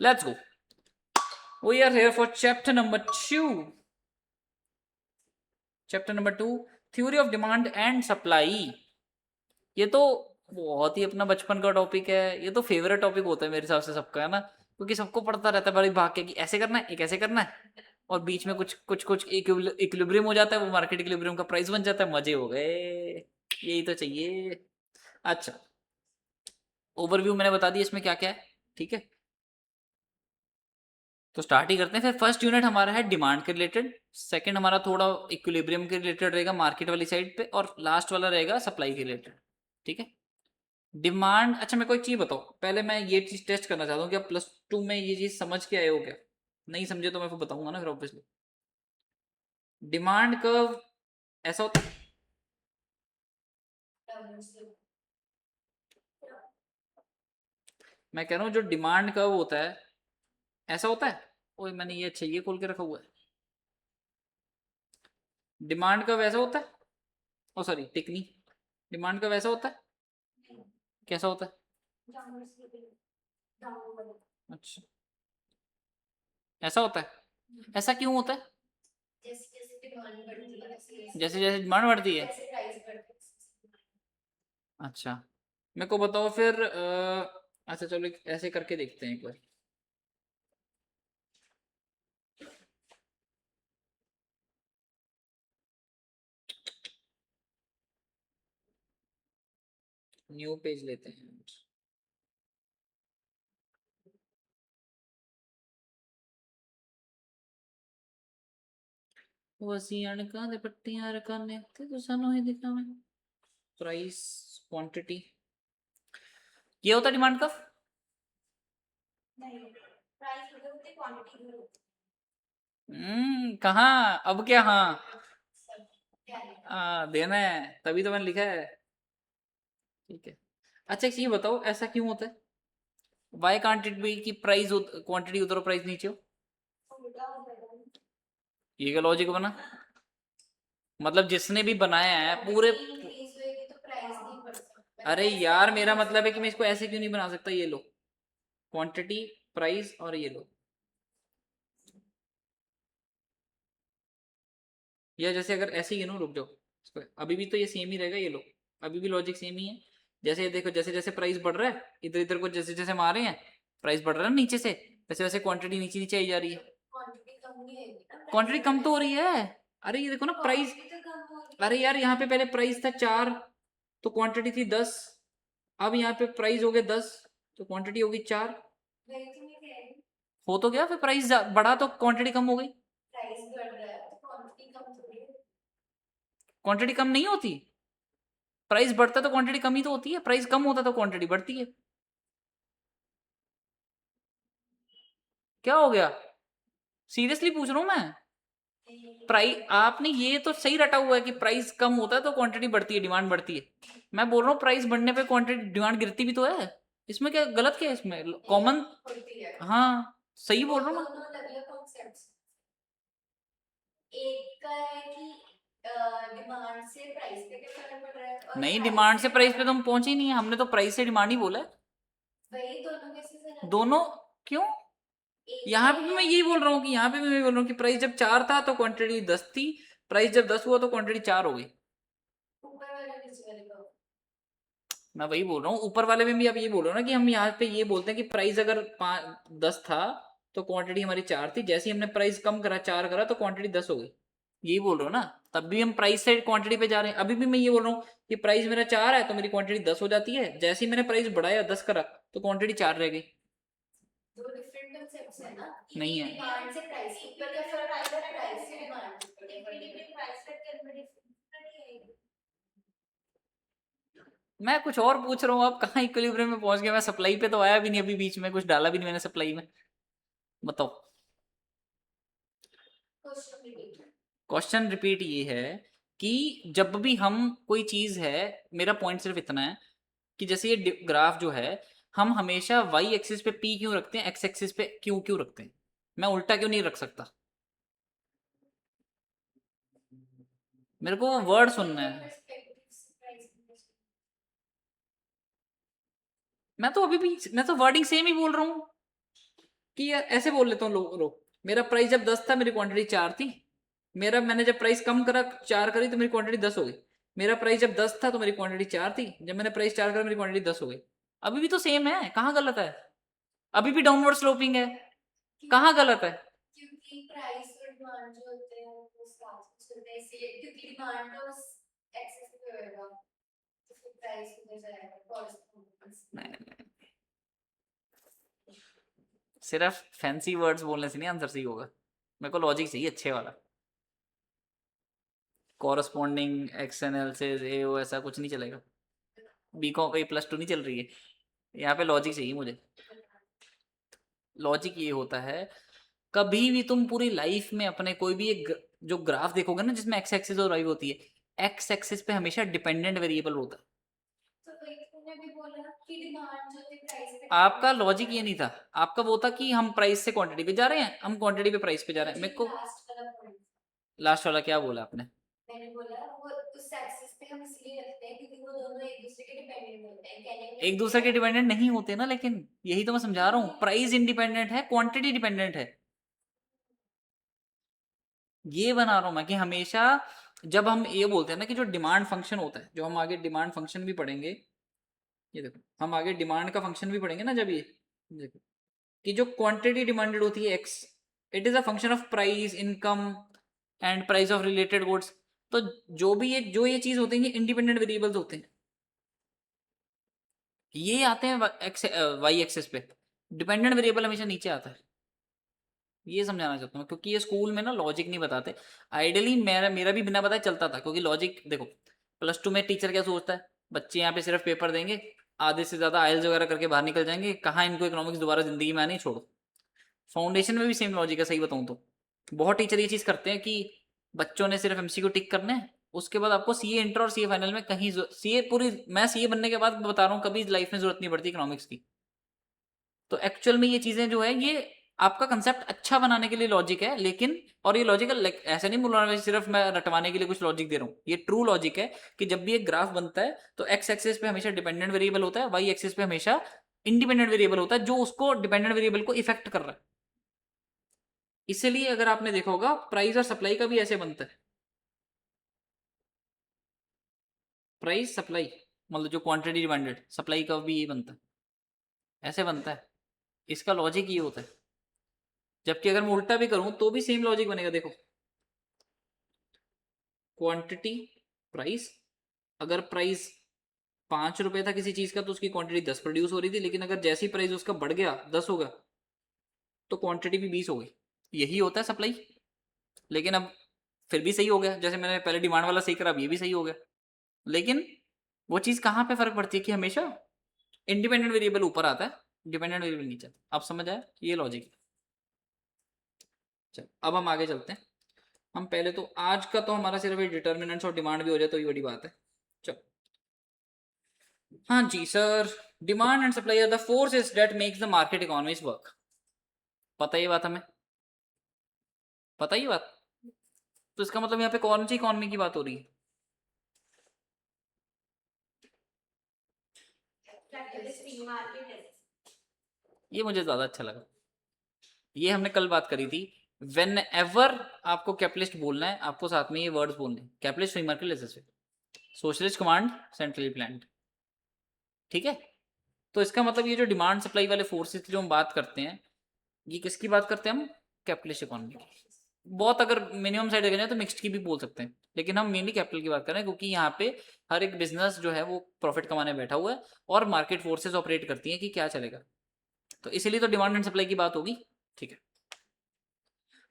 Let's go. We are here for chapter number 2. Chapter number 2, theory of demand and supply. ये तो बहुत ही अपना बचपन का टॉपिक है, ये तो फेवरेट टॉपिक होता है मेरे हिसाब से सबका, है ना, क्योंकि सबको पढ़ता रहता है भाई भाग के कि ऐसे करना है, एक ऐसे करना है, और बीच में कुछ कुछ कुछ इक्विलिब्रियम हो जाता है, वो मार्केट इक्विलिब्रियम का प्राइस बन जाता है, मजे हो गए, यही तो चाहिए। अच्छा, ओवरव्यू मैंने बता दिया इसमें क्या क्या है, ठीक है, तो स्टार्ट ही करते हैं। फिर फर्स्ट यूनिट हमारा है डिमांड के रिलेटेड, सेकंड हमारा थोड़ा इक्विलिब्रियम के रिलेटेड रहेगा मार्केट वाली साइड पे, और लास्ट वाला रहेगा सप्लाई के रिलेटेड, ठीक है। डिमांड, अच्छा मैं कोई चीज बताओ, पहले मैं ये चीज टेस्ट करना चाहता हूँ कि आप +2 में ये चीज समझ के आए हो क्या, नहीं समझे तो मैं फिर बताऊंगा ना फिर ऑब्वियसली। डिमांड कर्व ऐसा होता है, मैं कह रहा हूँ जो डिमांड कर्व होता है ऐसा होता है। ओए मैंने ये अच्छा ये खोल के रखा हुआ है, डिमांड कर्व ऐसा होता है, ओ सॉरी टिकनी, डिमांड कर्व ऐसा होता है, कैसा होता है? अच्छा, ऐसा होता है, ऐसा क्यों होता है? जैसे जैसे डिमांड बढ़ती है। अच्छा, मेरे को बताओ फिर अच्छा चलो ऐसे करके देखते हैं एक बार। न्यू पेज लेते हैं। वसी अणका दे पट्टियां रखने थे तो सानू ही दिखा में प्राइस क्वांटिटी, ये होता डिमांड का। कहाँ अब क्या, हाँ देना है तभी तो मैंने लिखा है, ठीक है। अच्छा एक चीज बताओ ऐसा क्यों होता है, वाई कांट इट बी कि प्राइस क्वांटिटी उधर प्राइस नीचे हो, ये क्या लॉजिक बना? मतलब जिसने भी बनाया है पूरे, अरे यार मेरा मतलब है कि मैं इसको ऐसे क्यों नहीं बना सकता, ये लो क्वांटिटी प्राइस और ये लो, या जैसे अगर ऐसे ही है ना, रुक जाओ इसको, अभी भी तो ये सेम ही रहेगा, ये लो अभी भी लॉजिक सेम ही है। जैसे ये देखो जैसे जैसे प्राइस बढ़ रहा है इधर इधर को जैसे जैसे मारे हैं, प्राइस बढ़ रहा है नीचे से, वैसे वैसे क्वांटिटी नीचे नीचे आई जा रही है, क्वांटिटी कम तो हो रही है। अरे ये देखो ना प्राइस, अरे यार यहाँ पे पहले प्राइस था 4 तो क्वांटिटी थी 10, अब यहाँ पे प्राइस हो गया 10 तो क्वांटिटी होगी 4, हो तो गया, फिर प्राइस बढ़ा तो क्वांटिटी कम हो गई, क्वांटिटी कम नहीं होती, प्राइस बढ़ता तो क्वांटिटी कम ही तो होती है, प्राइस कम होता तो क्वांटिटी बढ़ती है। क्या हो गया, सीरियसली पूछ रहा हूं मैं, प्राइस आपने ये तो सही रटा हुआ है कि प्राइस कम होता है तो क्वांटिटी बढ़ती है, डिमांड बढ़ती है, मैं बोल रहा हूँ प्राइस बढ़ने पे क्वांटिटी डिमांड गिरती भी तो है, इसमें क्या गलत, क्या है इसमें कॉमन, हाँ सही बोल रहा हूँ मैं। नहीं डिमांड से प्राइस पे तो हम पहुंचे ही नहीं है, हमने तो प्राइस से डिमांड ही बोला है, दोनों क्यों, यहाँ पे भी मैं यही बोल रहा हूँ कि यहाँ पे भी मैं बोल रहा हूँ कि प्राइस जब 4 था तो क्वांटिटी 10 थी, प्राइस जब 10 हुआ तो क्वांटिटी 4 हो गई, मैं वही बोल रहा हूँ, ऊपर वाले में भी आप ये बोल रहे हो ना कि हम यहाँ पे ये बोलते हैं कि प्राइस अगर 10 था तो क्वांटिटी हमारी 4 थी, जैसे ही हमने प्राइस कम करा 4 करा तो क्वांटिटी 10 हो गई, यही बोल रहे हो ना, तब भी हम प्राइस से क्वांटिटी पे जा रहे हैं, अभी भी मैं ये बोल रहा हूँ कि प्राइस मेरा 4 है तो मेरी क्वांटिटी 10 हो जाती है, जैसे ही मैंने प्राइस बढ़ाया 10 करा तो क्वांटिटी 4 रह गई, नहीं है, मैं कुछ और पूछ रहा हूँ, आप कहाँ इक्विलिब्रियम में पहुंच गए, मैं सप्लाई पे तो आया भी नहीं, अभी बीच में कुछ डाला भी नहीं मैंने सप्लाई में, बताओ। क्वेश्चन रिपीट ये है कि जब भी हम कोई चीज है, मेरा पॉइंट सिर्फ इतना है कि जैसे ये ग्राफ जो है, हम हमेशा वाई एक्सिस पे पी क्यों रखते हैं, एक्स एक्सिस पे क्यों क्यों रखते हैं, मैं उल्टा क्यों नहीं रख सकता, मेरे को वर्ड सुनना है, मैं तो अभी भी मैं तो वर्डिंग सेम ही बोल रहा हूँ कि यार ऐसे बोल लेता हूँ, लो मेरा प्राइस जब 10 था मेरी क्वांटिटी 4 थी, मैंने जब प्राइस कम करा 4 करी तो मेरी क्वांटिटी 10 हो गई। मेरा प्राइस जब 10 था तो मेरी क्वांटिटी 4 थी, जब मैंने प्राइस 4 करा मेरी क्वांटिटी 10 हो गई। अभी भी तो सेम है, कहाँ गलत है? अभी भी डाउनवर्ड स्लोपिंग है, कहाँ गलत है? क्योंकि प्राइस और डिमांड जो होते हैं वो साथ में चलते हैं, इसलिए क्योंकि डिमांड तो एक्सेस पे होएगा तो फिर प्राइस उधर जाएगा कॉरस्पॉन्डेंस। नहीं नहीं, सिर्फ फैंसी वर्ड्स बोलने से नहीं आंसर सही होगा, मेरे को लॉजिक चाहिए अच्छे वाला। कॉरस्पॉन्डिंग एक्सएनएल से ये वो ऐसा कुछ नहीं चलेगा। बीकॉम का +2 नहीं चल रही है, यहाँ पे लॉजिक चाहिए मुझे। लॉजिक ये होता है, कभी भी तुम पूरी लाइफ में अपने कोई भी एक जो ग्राफ देखोगे ना जिसमें एक्स एक्सिस और वाई होती है, एक्स एक्सिस पे हमेशा डिपेंडेंट वेरिएबल होता है। तो वही तुमने भी बोला ना कि डिमांड जो थी प्राइस पे आपका डिपेंड लॉजिक ये नहीं था, आपका वो था कि हम प्राइस से क्वांटिटी पे जा रहे हैं, हम क्वांटिटी पे प्राइस पे जा रहे हैं। मेरे को लास्ट वाला पॉइंट लास्ट वाला क्या बोला आपने? मैंने बोला वो उस एक्सिस पे हम इसलिए रखते हैं क्योंकि वो दोनों एक दूसरे के डिपेंडेंट होते हैं, कहने का एक ये दूसरे है। के डिपेंडेंट नहीं होते ना, लेकिन यही तो मैं समझा रहा हूँ, प्राइस इंडिपेंडेंट है, क्वांटिटी डिपेंडेंट है। ये बना रहा हूं मैं कि हमेशा जब हम ये बोलते हैं ना कि जो डिमांड फंक्शन होता है, जो हम आगे डिमांड फंक्शन भी पढ़ेंगे, ये देखो हम आगे डिमांड का फंक्शन भी पढ़ेंगे ना, जब ये देखो कि जो क्वांटिटी डिमांडेड होती है x, it is a function of price, income and price of related goods. तो जो ये चीज होते हैं ये इंडिपेंडेंट वेरिएबल्स होते हैं, ये आते हैं वाई एक्सेस पे, डिपेंडेंट वेरिएबल हमेशा नीचे आता है। ये समझाना चाहता हूँ क्योंकि ये स्कूल में ना लॉजिक नहीं बताते। आइडियली मेरा मेरा भी बिना बताए चलता था, क्योंकि लॉजिक देखो +2 में टीचर क्या सोचता है, बच्चे यहाँ पे सिर्फ पेपर देंगे, आधे से ज्यादा आइल्स वगैरह करके बाहर निकल जाएंगे, कहाँ इनको इकोनॉमिक्स दोबारा जिंदगी में आनी, छोड़ो। फाउंडेशन में भी सेम लॉजिक है, सही बताऊँ तो बहुत टीचर ये चीज करते हैं कि बच्चों ने सिर्फ एमसीक्यू टिक करने हैं, उसके बाद आपको सीए इंटर और सीए फाइनल में कहीं सीए पूरी, मैं सीए बनने के बाद बता रहा हूँ कभी लाइफ में जरूरत नहीं पड़ती इकोनॉमिक्स की। तो एक्चुअल में ये चीजें जो है ये आपका कंसेप्ट अच्छा बनाने के लिए लॉजिक है, लेकिन और ये लॉजिकल ऐसे नहीं बोल रहा सिर्फ मैं रटवाने के लिए कुछ लॉजिक दे रहा हूँ, ये ट्रू लॉजिक है कि जब भी एक ग्राफ बनता है तो एक्स एक्सिस पे हमेशा डिपेंडेंट वेरिएबल होता है, वाई एक्सिस पे हमेशा इंडिपेंडेंट वेरिएबल होता है जो उसको डिपेंडेंट वेरिएबल को इफेक्ट कर रहा है। इसलिए अगर आपने देखा होगा प्राइस और सप्लाई का भी ऐसे बनता है, प्राइस सप्लाई मतलब जो क्वांटिटी डिमांडेड, सप्लाई का भी ये बनता है, ऐसे बनता है। इसका लॉजिक ये होता है, जबकि अगर मैं उल्टा भी करूं तो भी सेम लॉजिक बनेगा। देखो क्वांटिटी प्राइस, अगर प्राइस 5 रुपए था किसी चीज का तो उसकी क्वांटिटी 10 प्रोड्यूस हो रही थी, लेकिन अगर जैसी प्राइस उसका बढ़ गया 10 होगा तो क्वांटिटी भी 20 हो गई। यही होता है सप्लाई। लेकिन अब फिर भी सही हो गया, जैसे मैंने पहले डिमांड वाला सही करा, अब ये भी सही हो गया। लेकिन वो चीज कहाँ पे फर्क पड़ती है कि हमेशा इंडिपेंडेंट वेरिएबल ऊपर आता है, डिपेंडेंट वेरिएबल नीचे आता है। आप समझ आया, ये लॉजिक है। चल अब हम आगे चलते हैं। हम पहले तो आज का तो हमारा सिर्फ डिटर्मिनेंट्स और डिमांड भी हो जाए तो ये बड़ी बात है। चलो हाँ जी sir, demand and supply are the forces that makes the market economies work. पता ही बात हमें, पता ही बात। तो इसका मतलब यहाँ पे कौन सी इकोनॉमी की बात हो रही है? ये मुझे ज्यादा अच्छा लगा, ये हमने कल बात करी थी। वेन एवर आपको कैपिटलिस्ट बोलना है, आपको साथ में ये वर्ड्स बोलने हैं, capitalist free market, socialist command, centrally planned. ठीक है, तो इसका मतलब ये जो डिमांड सप्लाई वाले फोर्सेस की जो हम बात करते हैं, ये किसकी बात करते हैं हम? कैपिटलिस्ट इकोनॉमी की। बहुत अगर मिनिमम साइड देखा जाए तो मिक्स्ड की भी बोल सकते हैं, लेकिन हम मेनली कैपिटल की बात कर रहे हैं क्योंकि यहाँ पे हर एक बिजनेस जो है वो प्रॉफिट कमाने बैठा हुआ है और मार्केट फोर्सेस ऑपरेट करती हैं कि क्या चलेगा, तो इसीलिए तो डिमांड एंड सप्लाई की बात होगी। ठीक है,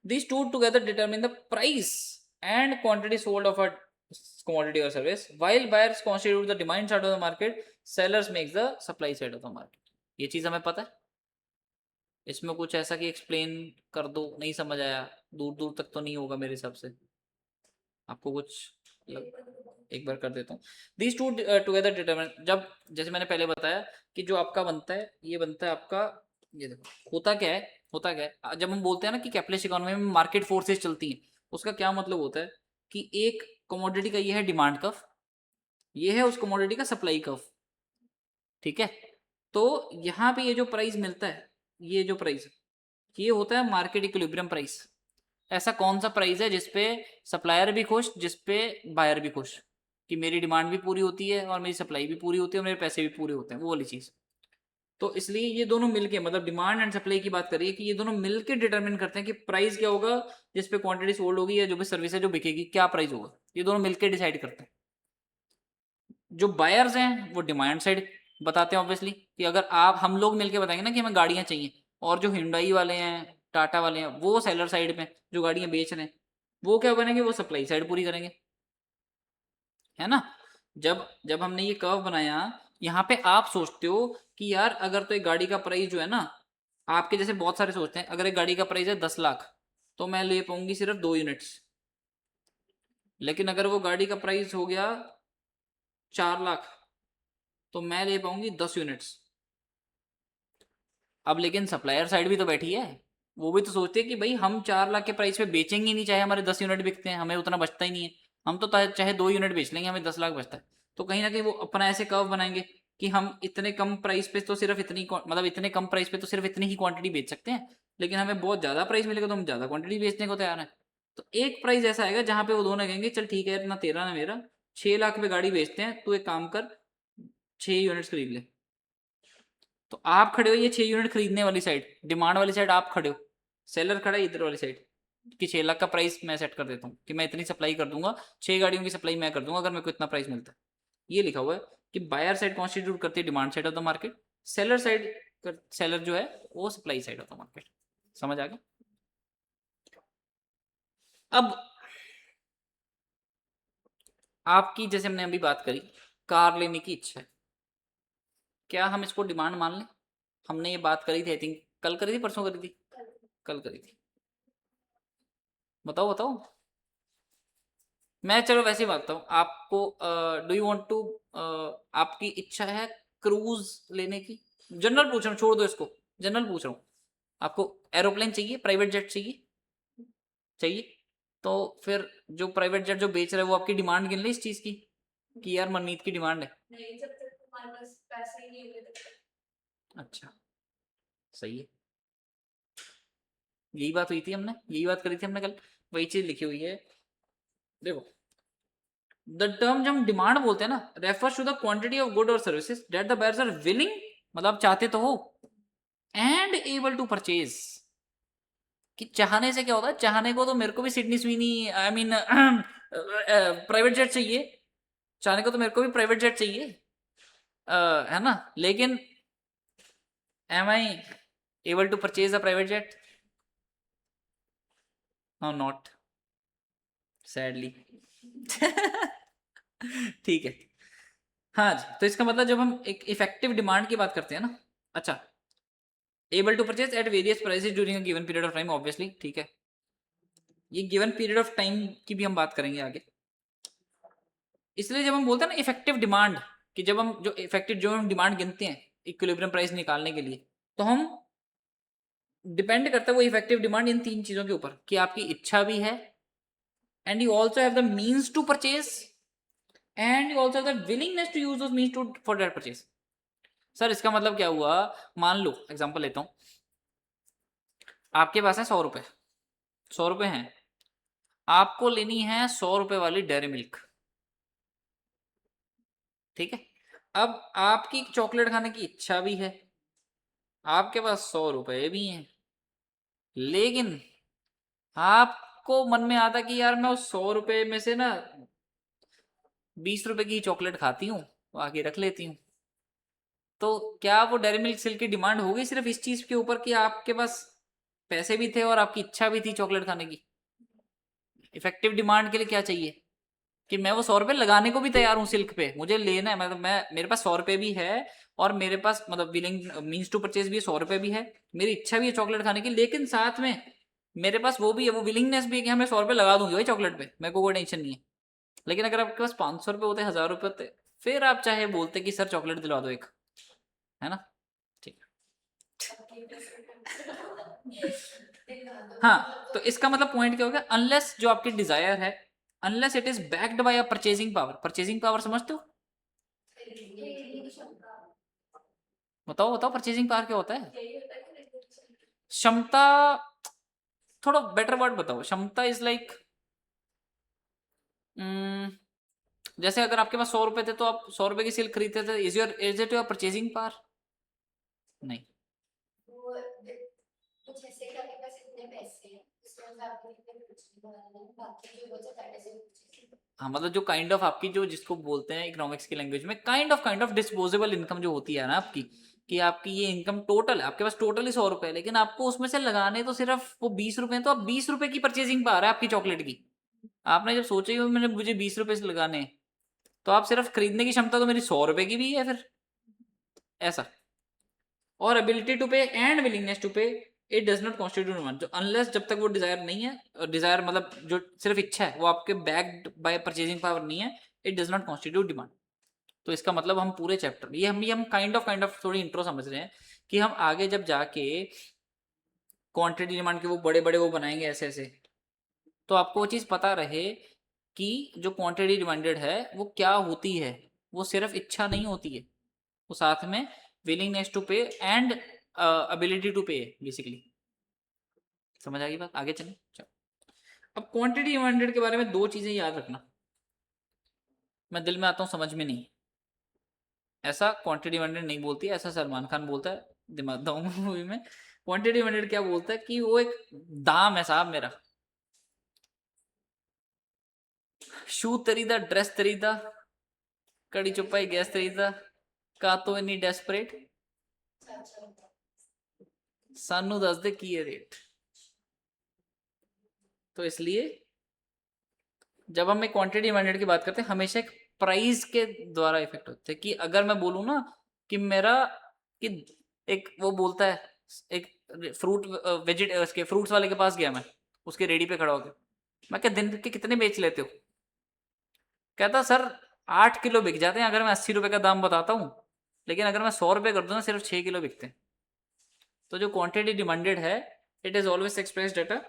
these two together determine the price and quantity sold of a commodity or service, while buyers constitute the demand side of the market, sellers makes the supply side of the market। ये चीज हमें पता है, इसमें कुछ ऐसा कि explain कर दो, नहीं समझ आया, दूर दूर तक तो नहीं होगा मेरे हिसाब से, आपको कुछ एक बार कर देता हूँ। दीज टू टुगेदर डिटरमिन, जब जैसे मैंने पहले बताया कि जो आपका बनता है ये बनता है आपका, ये देखो होता क्या है, होता क्या है जब हम बोलते हैं ना कि कैपिटलिस्ट इकोनॉमी में मार्केट फोर्सेस चलती हैं, उसका क्या मतलब होता है कि एक कमोडिटी का ये है डिमांड कर्व, ये है उस कमोडिटी का सप्लाई कर्व। ठीक है, तो यहाँ पे ये जो प्राइस मिलता है, ये जो प्राइस ये होता है मार्केट इक्विलिब्रियम प्राइस। ऐसा कौन सा प्राइस है जिसपे सप्लायर भी खुश, जिसपे बायर भी खुश, कि मेरी डिमांड भी पूरी होती है और मेरी सप्लाई भी पूरी होती है और मेरे पैसे भी पूरे होते हैं, वो वाली चीज। तो इसलिए ये दोनों मिलके, मतलब डिमांड एंड सप्लाई की बात करिए, कि ये दोनों मिलके डिटरमिन करते हैं कि प्राइस क्या होगा, जिसपे क्वांटिटी सोल्ड होगी या जो भी सर्विस है जो बिकेगी, क्या प्राइस होगा। ये दोनों मिलके डिसाइड करते हैं। जो बायर्स हैं वो डिमांड साइड बताते हैं ऑब्वियसली, कि अगर आप हम लोग मिलके बताएंगे ना कि हमें गाड़ियां चाहिए, और जो हिंडाई वाले हैं, टाटा वाले हैं, वो सेलर साइड में जो गाड़ियां बेच रहे हैं, वो क्या बनेंगे, वो सप्लाई साइड पूरी करेंगे, है ना। जब जब हमने ये कर्व बनाया, यहाँ पे आप सोचते हो कि यार अगर तो एक गाड़ी का प्राइस जो है ना, आपके जैसे बहुत सारे सोचते हैं, अगर एक गाड़ी का प्राइस है 10 लाख, तो मैं ले पाऊंगी सिर्फ 2 यूनिट्स। लेकिन अगर वो गाड़ी का प्राइस हो गया 4 लाख, तो मैं ले पाऊंगी 10 यूनिट्स। अब लेकिन सप्लायर साइड भी तो बैठी है, वो भी तो सोचते हैं कि भाई हम 4 लाख के प्राइस पे बेचेंगे ही नहीं, चाहे हमारे 10 यूनिट बिकते हैं, हमें उतना बचता ही नहीं है। हम तो चाहे 2 यूनिट बेच लेंगे, हमें 10 लाख बचता है। तो कहीं ना कहीं वो अपना ऐसे कर्व बनाएंगे कि हम इतने कम प्राइस पे तो सिर्फ इतनी मतलब इतने कम प्राइस पे तो सिर्फ इतनी ही क्वांटिटी बेच सकते हैं, लेकिन हमें बहुत ज्यादा प्राइस मिलेगा तो हम ज्यादा क्वांटिटी बेचने को तैयार है। तो एक प्राइस ऐसा आएगा जहां पे वो दोनों कहेंगे चल ठीक है, ना तेरा ना मेरा, 6 लाख पे गाड़ी बेचते हैं, तू एक काम कर 6 यूनिट्स खरीद ले। तो आप खड़े हो ये 6 यूनिट खरीदने वाली साइड, डिमांड वाली साइड आप खड़े हो, सेलर खड़ा है इधर वाली साइड, कि 6 लाख का प्राइस मैं सेट कर देता हूँ कि मैं इतनी सप्लाई कर दूंगा, 6 गाड़ियों की सप्लाई मैं कर दूंगा अगर मेरे को इतना प्राइस मिलता है। ये लिखा हुआ है कि बायर साइड कॉन्स्टिट्यूट करती है demand side of the market, seller side, seller जो है वो supply side of the market. समझ आ गया। अब आपकी जैसे हमने अभी बात करी, कार लेने की इच्छा है, क्या हम इसको डिमांड मान लें। हमने ये बात करी थी, आई थिंक कल करी थी, परसों करी थी, कल करी थी। बताओ बताओ। मैं चलो वैसे ही बात हूँ आपको, डू यू वांट टू, आपकी इच्छा है क्रूज लेने की। जनरल पूछ रहा हूँ, छोड़ दो इसको, जनरल पूछ रहा हूँ। आपको एरोप्लेन चाहिए, प्राइवेट जेट चाहिए, चाहिए। तो फिर जो प्राइवेट जेट जो बेच रहा है वो आपकी डिमांड गिन ले इस चीज की, कि यार मनमीत की डिमांड है। नहीं, जब तक तुम्हारे पास पैसे ही नहीं होंगे तब तक। अच्छा, सही है। यही बात हुई थी, हमने यही बात करी थी हमने कल, वही चीज लिखी हुई है। देखो, द टर्म जब हम डिमांड बोलते हैं ना, refers to the quantity of good और services that the buyers are willing, मतलब चाहते तो हो, एंड एबल टू परचेज। कि चाहने से क्या होता है, चाहने को तो मेरे को भी Sydney Sweeney, I mean private jet चाहिए, चाहने को तो मेरे को भी प्राइवेट जेट चाहिए, है ना। लेकिन am I able to purchase a private jet? No, not, sadly. ठीक है। हाँ जी, तो इसका मतलब जब हम एक इफेक्टिव डिमांड की बात करते हैं ना, अच्छा, able to purchase at various prices during a given period of time, obviously ठीक है। ये गिवन पीरियड ऑफ टाइम की भी हम बात करेंगे आगे। इसलिए जब हम बोलते हैं ना इफेक्टिव डिमांड, कि जब हम जो इफेक्टिव जो हम डिमांड गिनते हैं इक्विलिब्रियम प्राइस निकालने के लिए, तो हम डिपेंड करता है वो इफेक्टिव डिमांड इन 3 चीजों के ऊपर, कि आपकी इच्छा भी है, and you also have the means to purchase, and you also have the willingness to use those means to for that purchase. Sir इसका मतलब क्या हुआ, मान लो एग्जांपल लेता हूं, आपके पास है 100 रुपए, 100 रुपए हैं, आपको लेनी है 100 रुपए वाली डेयरी मिल्क, ठीक है। अब आपकी चॉकलेट खाने की इच्छा भी है, आपके पास 100 रुपए भी हैं, लेकिन आपको मन में आता कि यार मैं उस 100 रुपए में से ना 20 रुपए की चॉकलेट खाती हूँ, आगे रख लेती हूँ। तो क्या वो डेयरी मिल्क सिल्क की डिमांड होगी सिर्फ इस चीज के ऊपर कि आपके पास पैसे भी थे और आपकी इच्छा भी थी चॉकलेट खाने की? इफेक्टिव डिमांड के लिए क्या चाहिए, कि मैं वो 100 रुपए लगाने को भी तैयार हूँ सिल्क पे, मुझे लेना है, मतलब मैं मेरे पास 100 रुपए भी है, और मेरे पास मतलब विलिंग मीन्स टू परचेज भी है, 100 रुपए भी है, मेरी इच्छा भी है चॉकलेट खाने की, लेकिन साथ में मेरे पास वो भी है, वो विलिंगनेस भी है कि हाँ मैं 100 रुपए लगा दूंगी भाई चॉकलेट पे, मेरे को कोई टेंशन नहीं है। लेकिन अगर आपके पास 500 रुपए होते, 1000 रुपए होते, फिर आप चाहे बोलते कि सर चॉकलेट दिलवा दो एक, है ना। ठीक। हाँ, तो इसका मतलब पॉइंट क्या हो गया, अनलेस जो आपकी डिजायर है, unless it is backed by a purchasing power. Purchasing power समझते हो? बताओ बताओ, परचेजिंग पावर क्या होता है? क्षमता, थोड़ा बेटर वर्ड बताओ। क्षमता इज लाइक, जैसे अगर आपके पास 100 रुपए थे तो आप 100 रुपए की सिल्क खरीदते थे, is it your purchasing power? नहीं। वो कुछ ऐसे का आपके पास इतने पैसे हैं उसमें से आपको इतने कुछ नहीं बनाना है, बाकी जो बचा दैट इज योर परचेसिंग। हाँ मतलब जो काइंड ऑफ आपकी, जो जिसको बोलते हैं इकोनॉमिक्स की लैंग्वेज में काइंड ऑफ डिस्पोजेबल इनकम जो होती है ना आपकी, कि आपकी ये इनकम टोटल है, आपके पास टोटल ही 100 रुपए है, लेकिन आपको उसमें से लगाने तो सिर्फ वो 20 रुपए हैं, तो आप 20 रुपए की परचेजिंग पावर है आपकी चॉकलेट की। आपने जब सोचा ही मैंने मुझे 20 रुपए से लगाने हैं, तो आप सिर्फ खरीदने की क्षमता तो मेरी 100 रुपए की भी है फिर, ऐसा। और एबिलिटी टू पे एंड विलिंगनेस टू पे, it does not constitute demand, जो अनलेस जब तक वो डिजायर नहीं है, डिजायर मतलब जो सिर्फ इच्छा है, वो आपके बैक्ड बाय परचेजिंग पावर नहीं है, it does not constitute demand. तो इसका मतलब हम पूरे चैप्टर, ये हम काइंड ऑफ थोड़ी इंट्रो समझ रहे हैं, कि हम आगे जब जाके क्वांटिटी डिमांड के वो बड़े बड़े वो बनाएंगे ऐसे ऐसे, तो आपको वो चीज़ पता रहे कि जो क्वांटिटी डिमांडेड है वो क्या होती है। वो सिर्फ इच्छा नहीं होती है, वो साथ में विलिंगनेस टू पे एंड एबिलिटी टू पे बेसिकली। समझ आ गई बात? आगे चलें, चलो। अब क्वांटिटी डिमांडेड के बारे में दो चीजें याद रखना, मैं दिल में आता हूँ समझ में नहीं। ऐसा क्वांटिटी डिमांडेड नहीं बोलती है, ऐसा सलमान खान बोलता है दिमाग दाऊं मूवी में। क्वांटिटी डिमांडेड क्या बोलता है कि वो एक दाम है साहब मेरा, शू तरीदा, ड्रेस तरीदा, कड़ी चुपाई गैस तरीदा, का तो इन्नी डेस्परेट, सानू दस दे की है रेट। तो इसलिए जब हम एक क्वांटिटी डिमांडेड की बात करते हैं, हमेशा एक प्राइस के द्वारा इफेक्ट होते हैं। कि अगर मैं बोलूँ ना कि मेरा, कि एक वो बोलता है, एक फ्रूट उसके फ्रूट्स वाले के पास गया मैं, उसके रेडी पे खड़ा होकर, मैं क्या दिन के कितने बेच लेते हो? कहता सर 8 किलो बिक जाते हैं अगर मैं 80 रुपए का दाम बताता हूँ, लेकिन अगर मैं 100 रुपए कर दूँ ना सिर्फ 6 किलो बिकते हैं। तो जो क्वांटिटी डिमांडेड है, it is always expressed at a,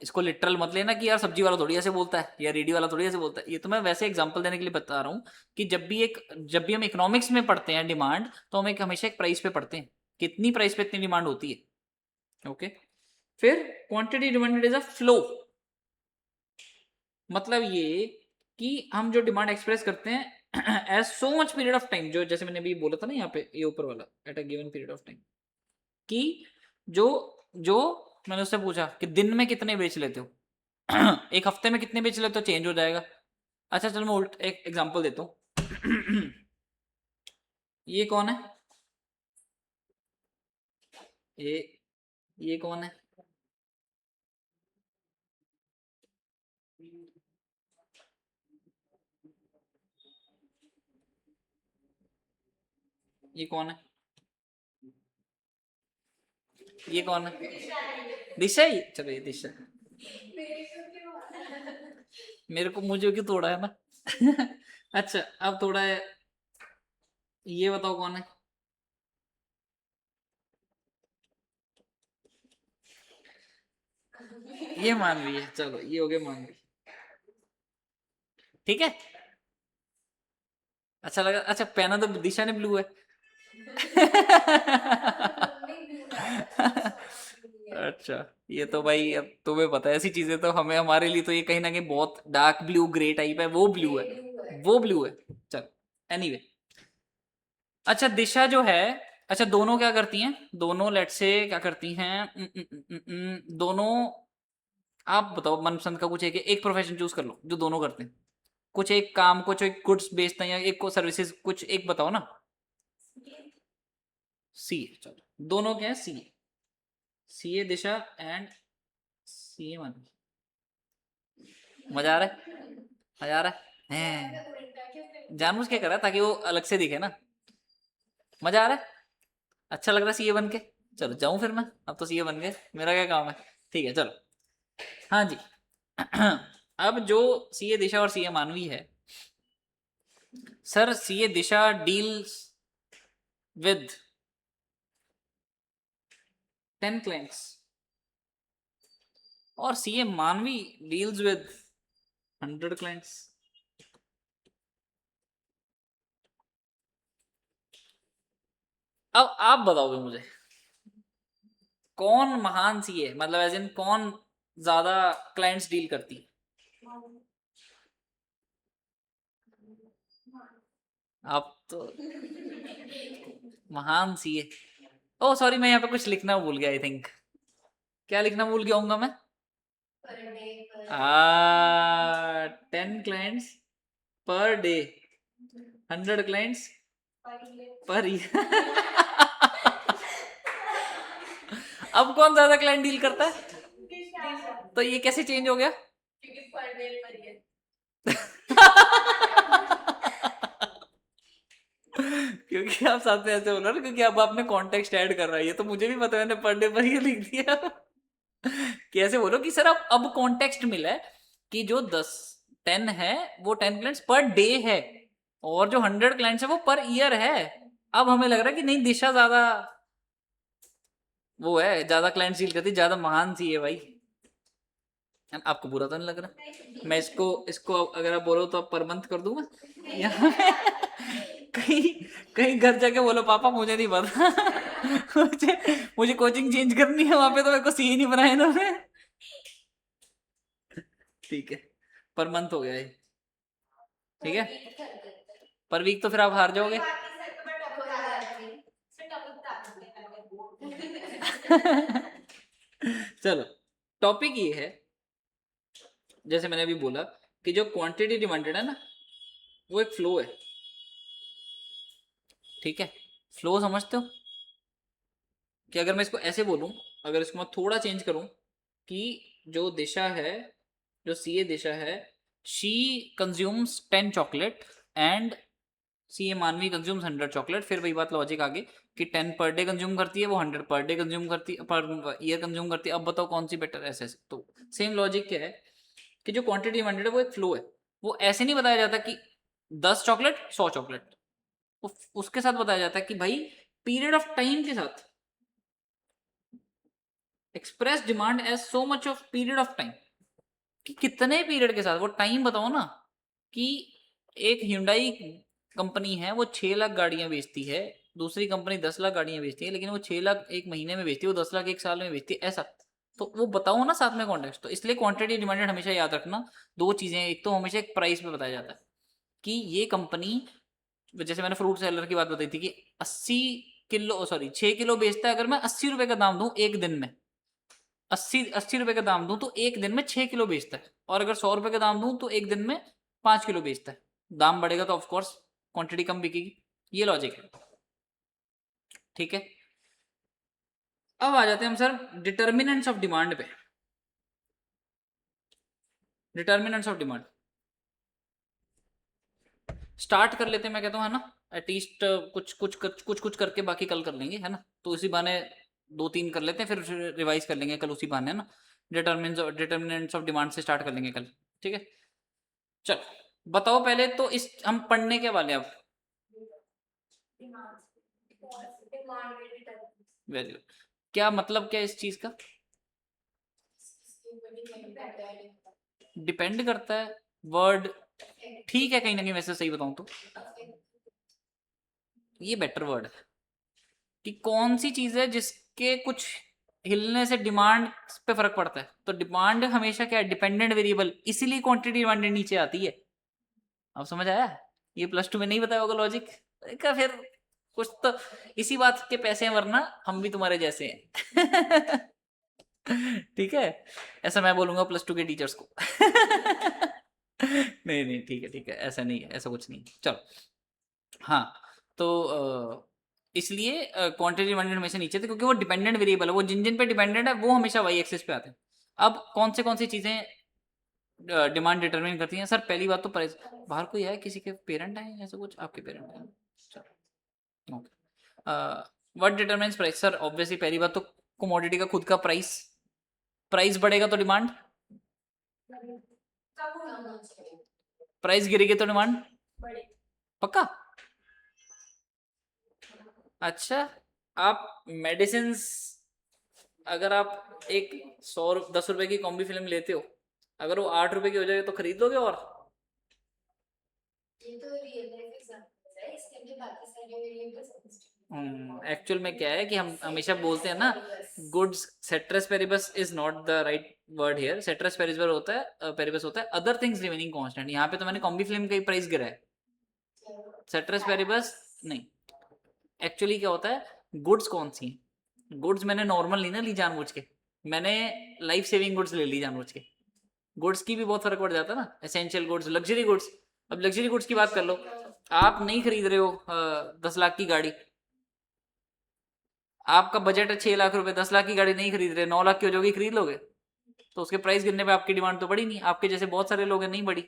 इसको लिटरल मत लेना कि यार सब्जी वाला थोड़ी ऐसे बोलता है या रेडी वाला थोड़ी ऐसे बोलता है, ये तो मैं वैसे एग्जांपल देने के लिए बता रहा हूँ कि जब भी हम इकोनॉमिक्स में पढ़ते हैं डिमांड, तो हम एक हमेशा एक प्राइस पे पढ़ते हैं, कितनी प्राइस पे इतनी डिमांड होती है। ओके, फिर quantity demanded is a flow, मतलब ये कि हम जो डिमांड एक्सप्रेस करते हैं as so much period of time, जो जैसे मैंने अभी बोला था ना यहाँ पे, ये ऊपर वाला, at a given period of time, कि जो जो मैंने उससे पूछा कि दिन में कितने बेच लेते हो, एक हफ्ते में कितने बेच लेते हो, चेंज हो जाएगा। अच्छा चलो मैं उल्ट एक एग्जांपल देता हूँ। ये कौन है? ये ये कौन है? ये कौन है? ये कौन है? दिशा ही, चलो ये दिशा। मेरे को मुझे क्यों तोड़ा है ना? अच्छा अब थोड़ा है, ये बताओ कौन है? ये मानवी है, चलो ये हो गया मानवी। ठीक है, अच्छा लगा। अच्छा पहना तो दिशा ने ब्लू है। अच्छा, ये तो भाई अब तुम्हें पता है ऐसी चीजें, तो हमें हमारे लिए तो ये कहीं ना कहीं बहुत डार्क ब्लू ग्रे टाइप है, वो ब्लू है, वो ब्लू है। चल एनीवे, अच्छा दिशा जो है, अच्छा दोनों क्या करती हैं, दोनों लेट से क्या करती हैं, दोनों, आप बताओ मनपसंद का कुछ एक प्रोफेशन चूज कर लो जो दोनों करते हैं, कुछ एक काम, कुछ एक गुड्स बेचते हैं, या एक को सर्विसेज, कुछ एक बताओ ना। सी, चलो दोनों क्या है, सी, सी ए दिशा एंड सी ए मन। मजा आ रहा है? मजा आ रहा है? जानबूझ के करा ताकि वो अलग से दिखे ना। मजा आ रहा है? अच्छा लग रहा है सीए बन के? चलो जाऊं फिर मैं, अब तो सीए बन गए, मेरा क्या काम है। ठीक है चलो, हाँ जी। अब जो सीए दिशा और सीए मानवी है, sir CA Disha deals with 10 clients और सीए मानवी डील्स विद 100 क्लाइंट्स। अब आप बताओगे मुझे कौन महान सी है, मतलब एज इन कौन ज्यादा क्लाइंट्स डील करती है। आप तो महान सी है। ओ सॉरी, मैं यहाँ पे कुछ लिखना भूल गया, आई थिंक। क्या लिखना भूल गया हूँ मैं? पर डे पर 10 clients per day, 100 clients per year. अब कौन ज्यादा क्लाइंट डील करता है? तो ये कैसे चेंज हो गया? क्योंकि पर डे पर ईयर। क्योंकि आप साथ में ऐसे बोल रहे हो ना, क्योंकि अब आपने कॉन्टेक्स्ट ऐड कर रहा है, ये तो मुझे भी पता है, मैंने पर डे पर ये लिख दिया। कि ऐसे बोलो कि सर अब कॉन्टेक्स्ट मिला है कि जो 10 है वो 10 क्लाइंट्स पर डे है, और जो 100 क्लाइंट्स है वो पर ईयर है। अब हमें लग रहा है कि नहीं, दिशा ज्यादा वो है, ज्यादा क्लाइंट्स डील करती, ज्यादा महान सी है भाई। आपको बुरा तो नहीं लग रहा? मैं इसको इसको अगर आप बोलो तो आप पर मंथ कर दूंगा यहाँ पे। कहीं कहीं घर जाके बोलो पापा मुझे नहीं पता। मुझे कोचिंग चेंज करनी है, वहां पे तो मेरे को सी नहीं बनाया इन्होंने। ठीक है, पर मंथ हो गया ये। ठीक है, पर वीक तो फिर आप हार जाओगे। चलो, टॉपिक ये है, जैसे मैंने अभी बोला कि जो क्वांटिटी डिमांडेड है ना, वो एक फ्लो है। ठीक है, फ्लो समझते हो? कि अगर मैं इसको ऐसे बोलूं, अगर इसको मैं थोड़ा चेंज करूं, कि जो दिशा है, जो सीए दिशा है, she consumes 10 chocolate and CA मानवी कंज्यूम्स 100 चॉकलेट। फिर वही बात लॉजिक आगे कि 10 पर डे कंज्यूम करती है, वो 100 पर डे कंज्यूम करती है, पर ईयर कंज्यूम करती है। अब बताओ कौन सी बेटर, ऐसे ऐसे। तो सेम लॉजिक क्या है कि जो क्वांटिटी डिमांडेड है वो एक फ्लो है। वो ऐसे नहीं बताया जाता कि 10 चॉकलेट 100 चॉकलेट, उसके साथ बताया जाता है कि भाई पीरियड ऑफ टाइम के साथ, express demand as so much of period of time, कि कितने पीरियड के साथ, वो टाइम बताओ ना। कि एक Hyundai कंपनी है, वो 6 लाख गाड़ियां बेचती है, दूसरी कंपनी 10 लाख गाड़ियां बेचती है, लेकिन वो 6 लाख एक महीने में बेचती है, वो 10 लाख एक साल में बेचती है, ऐसा। तो वो बताओ ना साथ में कॉन्टेक्स्ट। तो इसलिए क्वांटिटी डिमांडेड हमेशा याद रखना, दो चीजें, एक तो हमेशा एक प्राइस पे बताया जाता है कि ये कंपनी, जैसे मैंने फ्रूट सेलर की बात बताई थी कि 80 किलो, सॉरी 6 किलो बेचता है, अगर मैं 80 रुपए का दाम दूं एक दिन में, 80 रुपए का दाम दूं तो एक दिन में 6 किलो बेचता है, और अगर 100 रुपए का दाम दूं तो एक दिन में 5 किलो बेचता है। दाम बढ़ेगा तो ऑफकोर्स क्वांटिटी कम बिकेगी, ये लॉजिक है। ठीक है, अब आ जाते हैं हम सर डिटर्मिनेंट्स ऑफ डिमांड पे। डिटर्मिनेंट्स ऑफ डिमांड स्टार्ट कर लेते हैं, मैं कहता हूँ, है ना। एटलीस्ट कुछ करके बाकी कल कर लेंगे, है ना। तो इसी बहाने 2-3 कर लेते हैं, फिर रिवाइज कर लेंगे कल उसी बहाने, है ना। डिटर्मिनेंट्स ऑफ डिमांड से स्टार्ट कर लेंगे कल। ठीक है, चलो बताओ पहले तो, इस हम पढ़ने के वाले अब। Very good. क्या मतलब, क्या इस चीज का? डिपेंड करता है, वर्ड ठीक है कहीं ना कहीं, वैसे सही बताऊं तो ये बेटर वर्ड है कि कौन सी चीज है जिसके कुछ हिलने से डिमांड पे फर्क पड़ता है। तो डिमांड हमेशा क्या है, डिपेंडेंट वेरिएबल, इसीलिए क्वांटिटी डिमांडेड नीचे आती है। अब समझ आया? ये +2 में नहीं बताया होगा लॉजिक का, फिर कुछ तो इसी बात के पैसे हैं, वरना हम भी तुम्हारे जैसे हैं। ठीक है, ऐसा मैं बोलूंगा +2 के टीचर्स को। नहीं नहीं, ठीक है ठीक है, ऐसा नहीं है, ऐसा कुछ नहीं है। चलो, हाँ, तो इसलिए क्वांटिटी डिपेंडेंट हमेशा नीचे थे, क्योंकि वो डिपेंडेंट वेरिएबल है, वो जिन जिन पे डिपेंडेंट है वो हमेशा वाई एक्सिस पे आते हैं। अब कौन सी चीजें डिमांड डिटरमिन करती हैं? सर पहली बात तो प्राइस। बाहर कोई है, किसी के पेरेंट हैं ऐसा कुछ? आपके पेरेंट हैं? चलो, okay. What determines price? Sir obviously पहली बात तो कमोडिटी का खुद का प्राइस, प्राइस बढ़ेगा तो डिमांड, प्राइस गिरेगी तो डिमांड। पक्का? अच्छा, आप मेडिसिन, अगर आप एक 10 रुपए की कॉम्बी फिल्म लेते हो, अगर वो 8 रुपए की हो जाए तो खरीद लोगे? और ये तो रियल लाइफ एग्जांपल है, इसके लिए बाकी सारे वेरिएबल्स एक्चुअल में क्या है कि हम हमेशा बोलते हैं ना, goods citrus Paribas is not the right word here. Citrus Paribas होता है, पेरिबस होता है अदर थिंग्स रिमेनिंग कांस्टेंट। यहाँ पे तो मैंने कॉम्बी फिल्म का ही प्राइस गिरा है, सेट्रस पेरिबस नहीं। एक्चुअली क्या होता है, गुड्स कौन सी हैं? गुड्स मैंने नॉर्मल नहीं ना ली जानबूझ के, मैंने लाइफ सेविंग गुड्स ले ली जानबूझ के। गुड्स की भी बहुत फर्क पड़ जाता है ना, एसेंशियल गुड्स, लग्जरी गुड्स। अब लग्जरी गुड्स की बात कर लो, आप नहीं खरीद रहे हो 10 लाख की गाड़ी, आपका बजट है 6 लाख रुपए, 10 लाख की गाड़ी नहीं खरीद रहे, 9 लाख की हो जाएगी, खरीद लोगे? तो उसके प्राइस गिरने पे आपकी डिमांड तो बढ़ी नहीं, आपके जैसे बहुत सारे लोग हैं नहीं बढ़ी।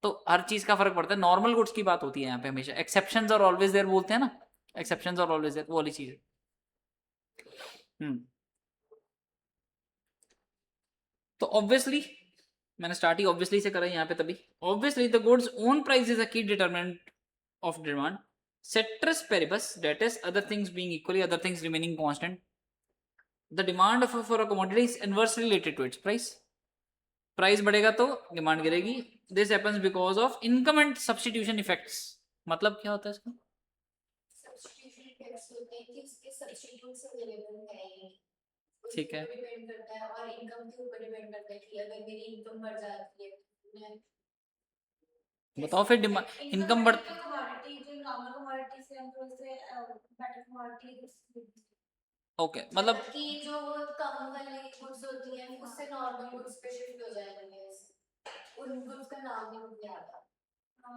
तो हर चीज का फर्क पड़ता है, नॉर्मल गुड्स की बात होती है यहाँ पे हमेशा। एक्सेप्शंस और ऑलवेज देयर बोलते हैं ना, एक्सेप्शंस और ऑलवेज देयर, वो वाली चीज है। तो ऑब्वियसली मैंने स्टार्ट ही ऑब्वियसली से करा यहाँ पे, तभी obviously the goods own price is a की determinant of demand. Ceteris paribus, that is, other things being equally, other things remaining constant, the demand for a commodity is inversely related to its price. Price बढ़ेगा तो demand गिरेगी। This happens because of income and substitution effects. मतलब क्या होता है इसका? Substitution effects होते हैं कि उसके सब्स्टिट्यूट्स अवेलेबल हैं, ठीक है, डिपेंड करता है, और इनकम के ऊपर डिपेंड करता है कि अगर मेरी इनकम बढ़ जाती है तो मैं बताओ फिर डिमांड, इनकम बढ़, कमोडिटी जो नॉर्मल कमोडिटी से हम थोड़े से बेटर कमोडिटी ओके मतलब कि जो कम वाली गुड्स होती हैं उससे नॉर्मल गुड्स पे शिफ्ट हो जाएंगे, उन गुड्स का नाम नहीं मुझे याद आ।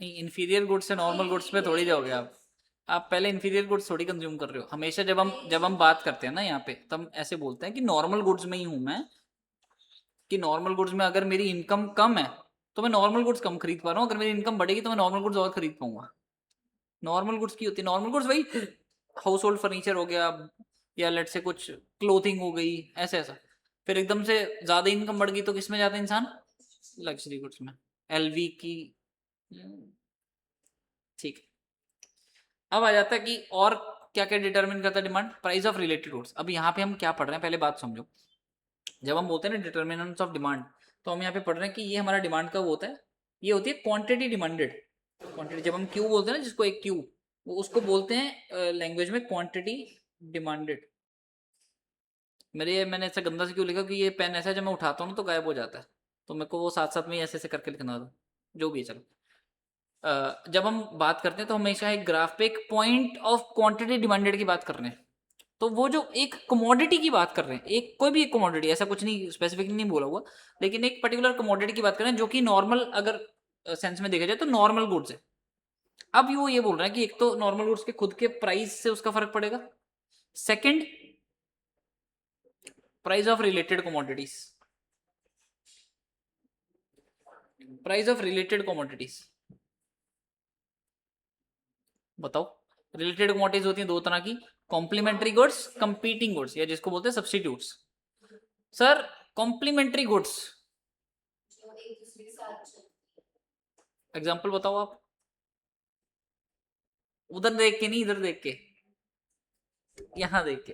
नहीं, इंफीरियर गुड्स से नॉर्मल गुड्स पे थोड़ी जाओगे आप पहले इंफीरियर गुड्स थोड़ी कंज्यूम कर रहे हो हमेशा। जब हम बात करते हैं ना यहाँ पे, तब ऐसे बोलते हैं कि नॉर्मल गुड्स में ही हूं मैं, कि नॉर्मल गुड्स में अगर मेरी इनकम कम है तो मैं नॉर्मल गुड्स कम खरीद पा रहा हूँ, अगर मेरी इनकम बढ़ेगी तो मैं नॉर्मल गुड्स और खरीद पाऊंगा। नॉर्मल गुड्स की होती है, नॉर्मल गुड्स वही हाउस होल्ड फर्नीचर हो गया, या लेट से कुछ क्लोथिंग हो गई, ऐसे ऐसा। फिर एकदम से ज्यादा इनकम बढ़ गई तो किस में जाता है इंसान? लग्जरी गुड्स में, एलवी की। ठीक है, अब आ जाता है कि और क्या क्या डिटरमिन करता है demand? Price of related goods. अब यहाँ पे हम क्या पढ़ रहे हैं, पहले बात समझो। जब हम बोलते हैं ना डिटर्मिनेंट्स ऑफ डिमांड, तो हम यहाँ पे पढ़ रहे हैं कि ये हमारा डिमांड कब होता है, ये होती है क्वांटिटी डिमांडेड। क्वांटिटी, जब हम क्यू बोलते हैं ना, जिसको एक क्यू, वो उसको बोलते हैं लैंग्वेज में क्वांटिटी डिमांडेड। मैंने ऐसा गंदा से क्यों लिखा कि ये पेन ऐसा है जब मैं उठाता हूँ ना तो गायब हो जाता है, तो मेरे को वो साथ साथ में ऐसे ऐसे करके लिखना था, जो भी है चलो। जब हम बात करते हैं तो हमेशा एक ग्राफ पे एक पॉइंट ऑफ क्वांटिटी डिमांडेड की बात कर रहे हैं। तो वो जो एक कमोडिटी की बात कर रहे हैं, एक कोई भी एक कमोडिटी, ऐसा कुछ नहीं स्पेसिफिक नहीं बोला हुआ, लेकिन एक पर्टिकुलर कमोडिटी की बात कर रहे हैं जो कि नॉर्मल, अगर सेंस में देखा जाए तो नॉर्मल गुड्स है। अब वो ये बोल रहा है कि एक तो नॉर्मल गुड्स के खुद के प्राइस से उसका फर्क पड़ेगा, second price of related commodities, price of related commodities. बताओ, रिलेटेड कमोडिटीज होती हैं दो तरह की, कॉम्प्लीमेंट्री गुड्स, कंपीटिंग गुड्स, या जिसको बोलते हैं सब्स्टिट्यूट्स। सर कॉम्प्लीमेंट्री गुड्स, जो एक दूसरे के साथ चलती है। एग्जांपल बताओ आप, उधर देख के नहीं, इधर देख के, यहाँ देख के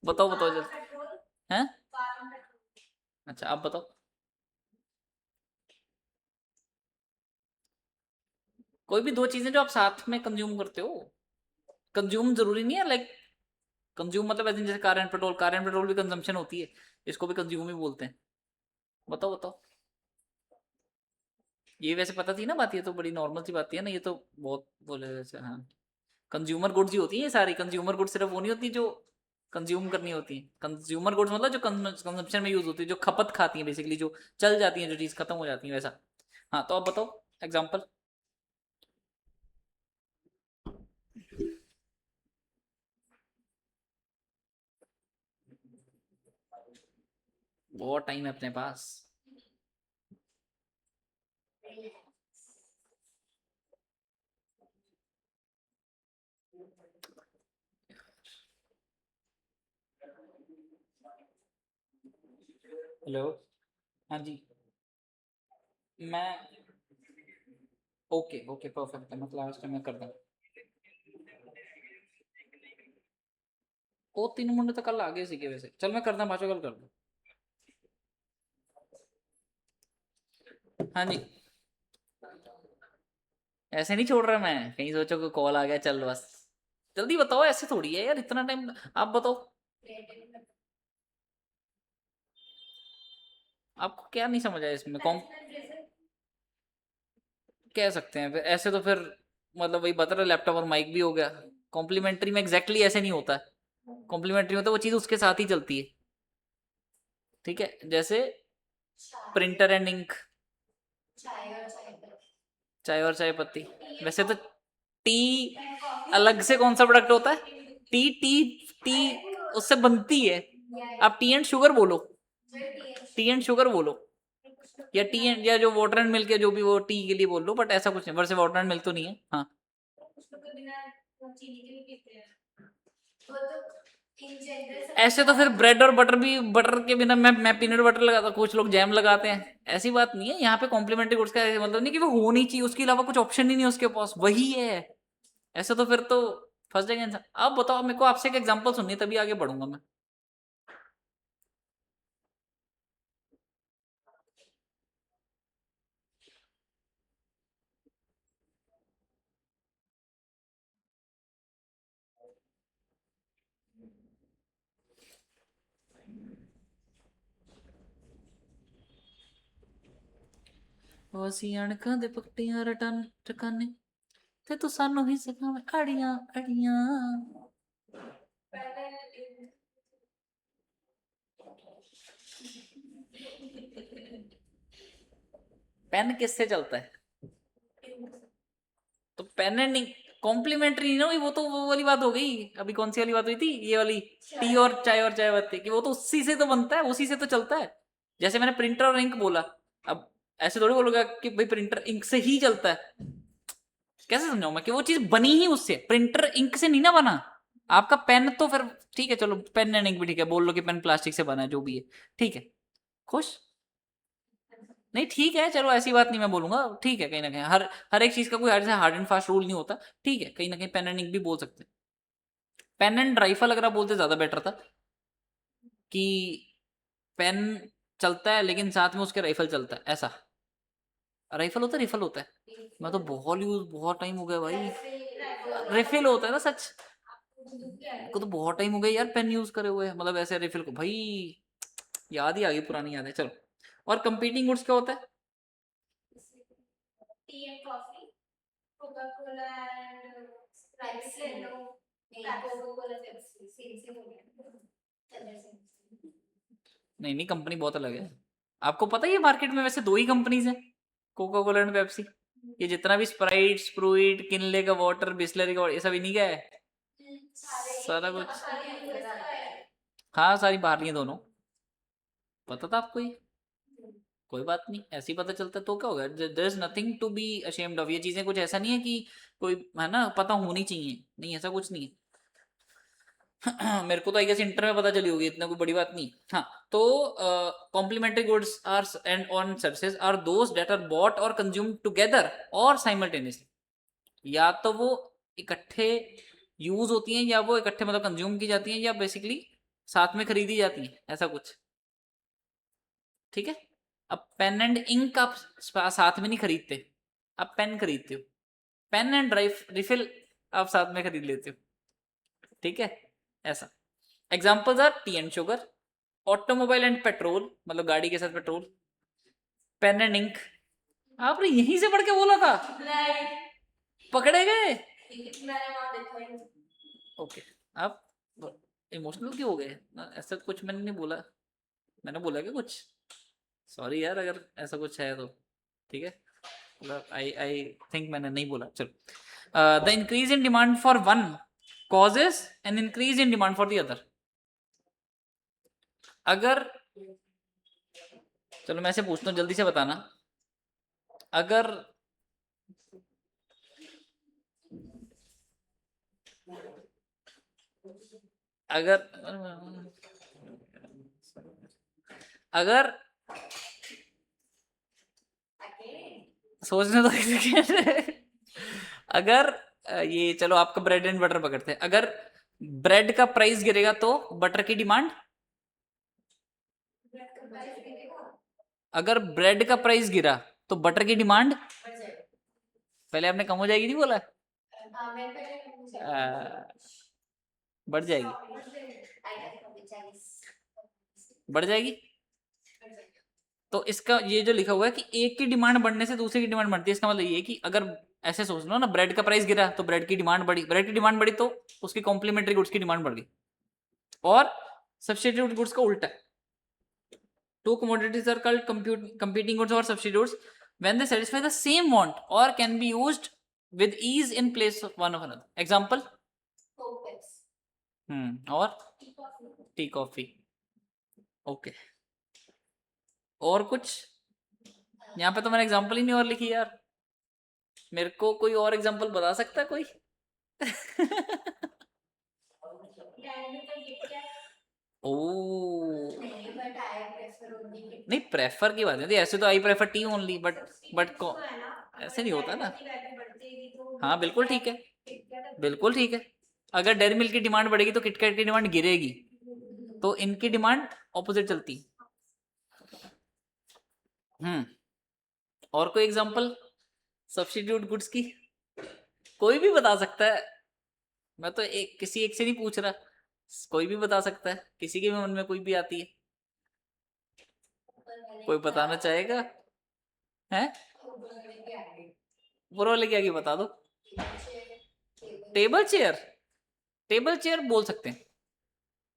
बताओ बताओ जल्दी। पेट्रोल, हैं? कार में पेट्रोल। अच्छा आप बताओ, कोई भी दो चीजें जो आप साथ में कंज्यूम करते हो। कंज्यूम जरूरी नहीं है लाइक, कंज्यूम मतलब ऐसे जैसे car and petrol, car and petrol भी कंजम्पशन होती है, इसको भी कंज्यूम ही बोलते हैं। बताओ बताओ, ये वैसे पता थी ना बात, ये तो बड़ी नॉर्मल सी बात है ना, ये तो बहुत बोले वैसे। हाँ, कंज्यूमर गुड्स ही होती है ये सारी। कंज्यूमर गुड्स सिर्फ वो नहीं होती जो कंज्यूम करनी होती है, कंज्यूमर गुड्स मतलब जो कंजम्पशन में यूज होती है, जो खपत खाती है बेसिकली, जो चल जाती है, जो चीज खत्म हो जाती है वैसा। हाँ तो आप बताओ एग्जाम्पल। बहुत टाइम है अपने पास। हेलो, हाँ जी। मैं ओके ओके परफेक्ट है, मतलब लास्ट टाइम मैं कर दूँ। वो 3 मुंडे तो कल आगे सीखे वैसे, चल मैं करता पाँचों कल कर दूँ। हाँ जी, ऐसे नहीं छोड़ रहा मैं, कहीं सोचो कोई कॉल आ गया, चल बस जल्दी बताओ, ऐसे थोड़ी है यार, इतना टाइम आप बताओ। Bread and butter. आपको क्या नहीं समझ आया इसमें? Natural dresser. कह सकते हैं फिर ऐसे, तो फिर मतलब वही बता रहा, लैपटॉप और माइक भी हो गया। कॉम्प्लीमेंट्री में एग्जैक्टली ऐसे नहीं होता है, कॉम्प्लीमेंट्री में तो वो चीज़ उसके साथ ही चलती है। ठीक है, जैसे चाय। प्रिंटर एंड इंक, चाय और चाय पत्ती। चाय और चाय पत्ती। वैसे तो टी कॉफी। अलग से कौन सा प्रोडक्ट होता है? टी टी टी उससे बनती है। या आप टी एंड शुगर बोलो, जो टी एंड शुगर बोलो, या टी एंड, या जो वाटर एंड मिल्क है, जो भी वो टी के लिए बोल लो, बट ऐसा कुछ नहीं, वैसे वाटर एंड मिल्क तो नहीं है। हाँ, कुछ लोग तो बिना चीनी के भी पीते हैं। वो तो इन जनरल ऐसे तो फिर ब्रेड और बटर भी, बटर के बिना मैं पीनट बटर लगाता, कुछ लोग जैम लगाते हैं, ऐसी बात नहीं है। यहाँ पे कॉम्प्लीमेंट्री गुड्स का ऐसे मतलब नहीं कि वो होनी चाहिए, उसके अलावा कुछ ऑप्शन ही नहीं है उसके पास, वही है। ऐसे तो फिर तो फंस जाएगा इंसान। अब बताओ मेरे को, आपसे एक एग्जांपल सुननी है, तभी आगे बढ़ूंगा मैं। ਉਹ ਅਸੀਂ ਅਣਖਾਂ ਦੇ ਪੱਟੀਆਂ ਰਟਨ ਟਿਕਾਣੇ ਤੇ ਤੂੰ ਸਾਨੂੰ ਹੀ ਸਿਖਾਵੇਂ ਅੜੀਆਂ ਅੜੀਆਂ। पहले पेन किससे चलता है? तो पेन एंड इंक कॉम्प्लीमेंट्री नहीं ना हुई, वो तो वो वाली बात हो गई। अभी कौन सी वाली बात हुई थी, ये वाली टी और चाय पत्ती की, वो तो उसी से तो बनता है, उसी से तो चलता है। जैसे मैंने प्रिंटर और इंक बोला, अब ऐसे थोड़ी बोलोगा कि भाई प्रिंटर इंक से ही चलता है। कैसे समझाऊं मैं कि वो चीज बनी ही उससे, प्रिंटर इंक से नहीं ना बना। आपका पेन तो फिर ठीक है, चलो पेन एंड इंक भी ठीक है, बोल लो कि पेन प्लास्टिक से बना है, जो भी है ठीक है, खुश। नहीं ठीक है, चलो ऐसी बात नहीं मैं बोलूंगा, ठीक है, कहीं ना कहीं हर हर एक चीज का कोई हार्ड एंड फास्ट रूल नहीं होता। ठीक है, कहीं ना कहीं पेन एंड इंक भी बोल सकते हैं। पेन एंड राइफल अगर आप बोलते ज्यादा बेटर था, कि पेन चलता है लेकिन साथ में उसके राइफल चलता है, ऐसा। राइफल होता है, रिफल होता है? मैं तो बहुत यूज, बहुत टाइम हो गया भाई। रिफिल होता है ना, सच। को तो बहुत टाइम हो गया यार पेन यूज करे हुए, मतलब ऐसे रिफिल को भाई, याद ही आ गई, पुरानी याद है। चलो, और कंपीटिंग गुड्स क्या होता है? T and coffee, Coca Cola and Sprite से लो, कोका कोला पेप्सी, सेम हो गया। नहीं नहीं, कंपनी बहुत अलग है। आपको पता है ये मार्केट में वैसे दो ही कंपनीज हैं, कोका कोला एंड पेप्सी। ये जितना भी स्प्राइट, स्प्रूइट, किनले का वाटर, बिस्लरी का वाटर, ये सब इन्हीं का है, सारा कुछ। हाँ, सारी बाहर ही हैं दोनों। पता था आपको ये? कोई बात नहीं, ऐसे ही पता चलता है तो क्या होगा, there is nothing to be ashamed of. ये चीजें कुछ ऐसा नहीं है कि कोई, है ना, पता होनी चाहिए, नहीं ऐसा कुछ नहीं है। मेरे को तो आई गेस इंटर में पता चली होगी, इतना कोई बड़ी बात नहीं। हाँ, तो complementary goods are and on services are those that are bought और कंज्यूम टुगेदर और साइमल्टेनियसली। या तो वो इकट्ठे यूज होती हैं, या वो इकट्ठे मतलब कंज्यूम की जाती हैं, या बेसिकली साथ में खरीदी जाती हैं, ऐसा कुछ। ठीक है, अब पेन एंड इंक आप साथ में नहीं खरीदते, आप पेन खरीदते हो। पेन एंड रिफिल आप साथ में खरीद लेते हो। ठीक है, ऐसा। Examples R T and sugar, automobile and petrol, मतलब गाड़ी के साथ पेट्रोल, पेन एंड इंक। आपने यहीं से पढ़ के बोला था, पकड़े गए। ओके, आप इमोशनल क्यों हो गए? ऐसा कुछ मैंने नहीं बोला, मैंने बोला क्या कुछ? सॉरी यार अगर ऐसा कुछ है तो। ठीक है, मतलब आई आई थिंक मैंने नहीं बोला। चलो, the increase in demand for one causes an increase in demand for the other। अगर, चलो मैं ऐसे पूछता हूँ, जल्दी से बताना। अगर अगर अगर सोचने दो एक सेकेंड। अगर ये चलो आपका ब्रेड एंड बटर पकड़ते हैं, अगर ब्रेड का प्राइस गिरेगा तो बटर की डिमांड, अगर ब्रेड का प्राइस गिरा तो बटर की डिमांड, पहले आपने कम हो जाएगी नहीं बोला? हाँ मैं पहले मुझे बढ़ जाएगी, बढ़ जाएगी। तो इसका ये जो लिखा हुआ है कि एक की डिमांड बढ़ने से दूसरे की डिमांड बढ़ती है, इसका मतलब ये है कि अगर ऐसे सोच लो ना, ब्रेड का प्राइस गिरा तो ब्रेड की डिमांड बढ़ी, ब्रेड की डिमांड बढ़ी तो उसकी कॉम्प्लीमेंट्री गुड्स की डिमांड बढ़ गई। और सब्स्टिट्यूट गुड्स का उल्टा है। Two commodities are called competing goods or substitutes when they satisfy the same want or can be used with ease in place of one of another. Example? और tea coffee. Okay, और कुछ? यहाँ पे तो मैंने एग्जाम्पल ही नहीं और लिखी यार, मेरे को कोई और एग्जाम्पल बता सकता है कोई? ओ नहीं, प्रेफर की बात नहीं थी, ऐसे तो I prefer tea only, but को ऐसे नहीं होता ना। हाँ बिल्कुल ठीक है, बिल्कुल ठीक है। अगर डेयरी मिल्क की डिमांड बढ़ेगी तो किटकैट की डिमांड गिरेगी, तो इनकी डिमांड ऑपोजिट चलती। और कोई एग्जांपल सब्स्टिट्यूट गुड्स की? कोई भी बता सकता है, मैं तो किसी एक से नहीं पूछ रहा, कोई भी बता सकता है, किसी के भी मन में कोई भी आती है। कोई बताना चाहेगा? हैं? बुरा वाले क्या बता दो। टेबल चेयर, टेबल चेयर बोल सकते हैं,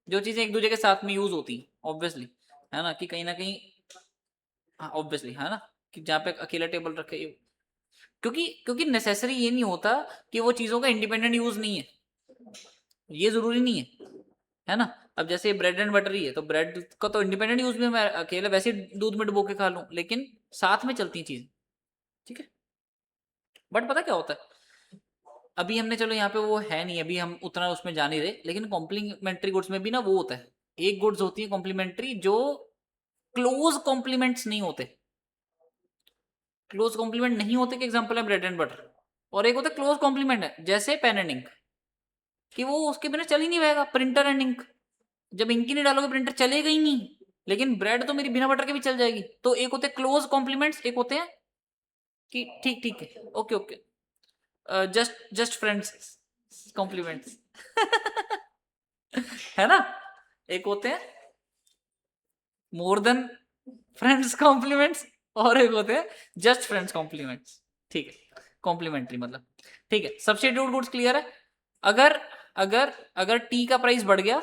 जो चीजें एक दूसरे के साथ में यूज होती है ऑब्वियसली, है ना, कि कहीं ना कहीं, हाँ ऑब्वियसली है ना, कि जहाँ पे अकेला टेबल रखे, क्योंकि क्योंकि नेसेसरी ये नहीं होता कि वो चीजों का इंडिपेंडेंट यूज नहीं है, ये जरूरी नहीं है ना। अब जैसे ब्रेड एंड बटर ही है, तो ब्रेड का तो इंडिपेंडेंट यूज भी मैं अकेले वैसे दूध में डुबो के खा लूं, लेकिन साथ में चलती चीज, ठीक है। बट पता क्या होता है, अभी हमने, चलो यहाँ पे वो है नहीं, अभी हम उतना उसमें जा नहीं रहे, लेकिन कॉम्प्लीमेंट्री गुड्स में भी ना वो होता है, एक गुड्स होती है कॉम्प्लीमेंट्री जो क्लोज कॉम्प्लीमेंट्स नहीं होते। क्लोज कॉम्प्लीमेंट नहीं होते, कि एग्जांपल है ब्रेड एंड बटर, और एक होता है क्लोज कॉम्प्लीमेंट है, जैसे पेन एंड इंक, कि वो उसके बिना चल ही नहीं पाएगा। प्रिंटर एंड इंक, जब इंक ही नहीं डालोगे प्रिंटर चलेगा ही नहीं, लेकिन ब्रेड तो मेरी बिना बटर के भी चल जाएगी। तो एक होते हैं क्लोज कॉम्प्लीमेंट्स, एक होते हैं कि ठीक ठीक है, okay okay, just just friends compliments. है ना, एक होते हैं मोर देन फ्रेंड्स कॉम्प्लीमेंट्स, और एक होते हैं जस्ट फ्रेंड्स कॉम्प्लीमेंट्स, ठीक है, कॉम्प्लीमेंट्री मतलब, ठीक है। सब्स्टिट्यूट गुड्स क्लियर है। अगर अगर अगर टी का प्राइस बढ़ गया,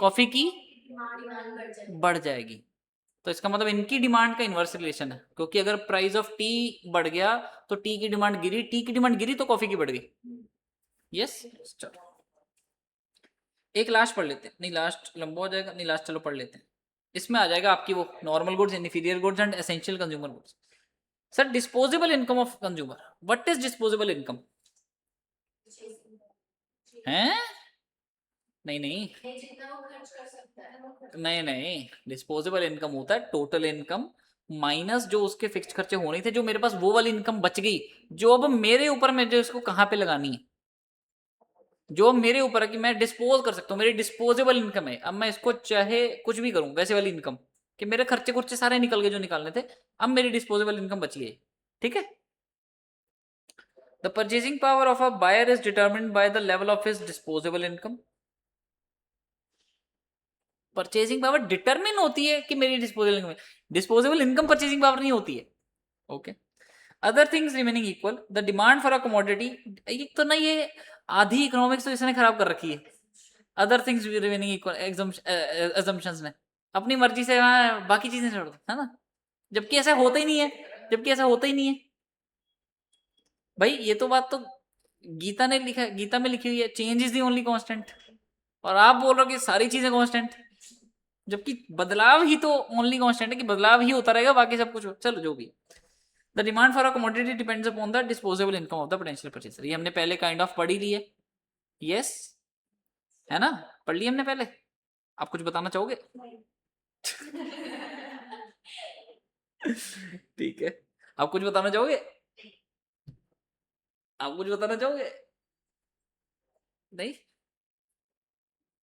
कॉफी की बढ़ जाएगी, तो इसका मतलब इनकी डिमांड का इनवर्स रिलेशन है, क्योंकि अगर प्राइस ऑफ टी बढ़ गया तो टी की डिमांड गिरी, टी की डिमांड गिरी तो कॉफी की बढ़ गई। यस, चलो एक लास्ट पढ़ लेते हैं, नहीं लास्ट लंबा हो जाएगा, नहीं लास्ट चलो पढ़ लेते हैं। इसमें आ जाएगा आपकी वो normal goods, inferior goods and essential consumer goods. Sir disposable income of consumer, what is disposable income? हैं? नहीं नहीं नहीं नहीं, डिस्पोजेबल इनकम होता है टोटल इनकम माइनस जो उसके फिक्स्ड खर्चे होने थे, जो मेरे पास वो वाली इनकम बच गई, जो अब मेरे ऊपर में, जो इसको कहाँ पे लगानी है, जो अब मेरे ऊपर है कि मैं डिस्पोज कर सकता हूँ, मेरी डिस्पोजेबल इनकम है, अब मैं इसको चाहे कुछ भी करूँ, वैसे वाली इनकम, कि मेरे खर्चे खुर्चे सारे निकल गए जो निकालने थे, अब मेरी डिस्पोजेबल इनकम बची है, ठीक है। The purchasing power of a buyer is determined by the level of his disposable income. Purchasing power determine होती है कि मेरी disposable income, disposable income purchasing power नहीं होती है, okay. Other things remaining equal, the demand for a commodity, एक तो ना ये आधी इकोनॉमिक्स तो इसने खराब कर रखी है, other things remaining equal assumptions ने अपनी मर्जी से वहां बाकी चीजें छोड़ दो, है ना, जबकि ऐसा होता ही नहीं है, जबकि ऐसा होता ही नहीं है भाई। ये तो बात तो गीता ने लिखा, गीता में लिखी हुई है, change is the only constant, और आप बोल रहे हो कि सारी चीजें कांस्टेंट, जबकि बदलाव ही तो ओनली कांस्टेंट है, कि बदलाव ही होता रहेगा, बाकी सब कुछ चलो जो भी। The demand for a commodity depends upon the disposable income of the potential purchaser, ये हमने पहले काइंड ऑफ पढ़ ही ली है, यस है ना, पढ़ ली हमने पहले। आप कुछ बताना चाहोगे? ठीक है, आप कुछ बताना चाहोगे? आप कुछ बताना चाहोगे? नहीं,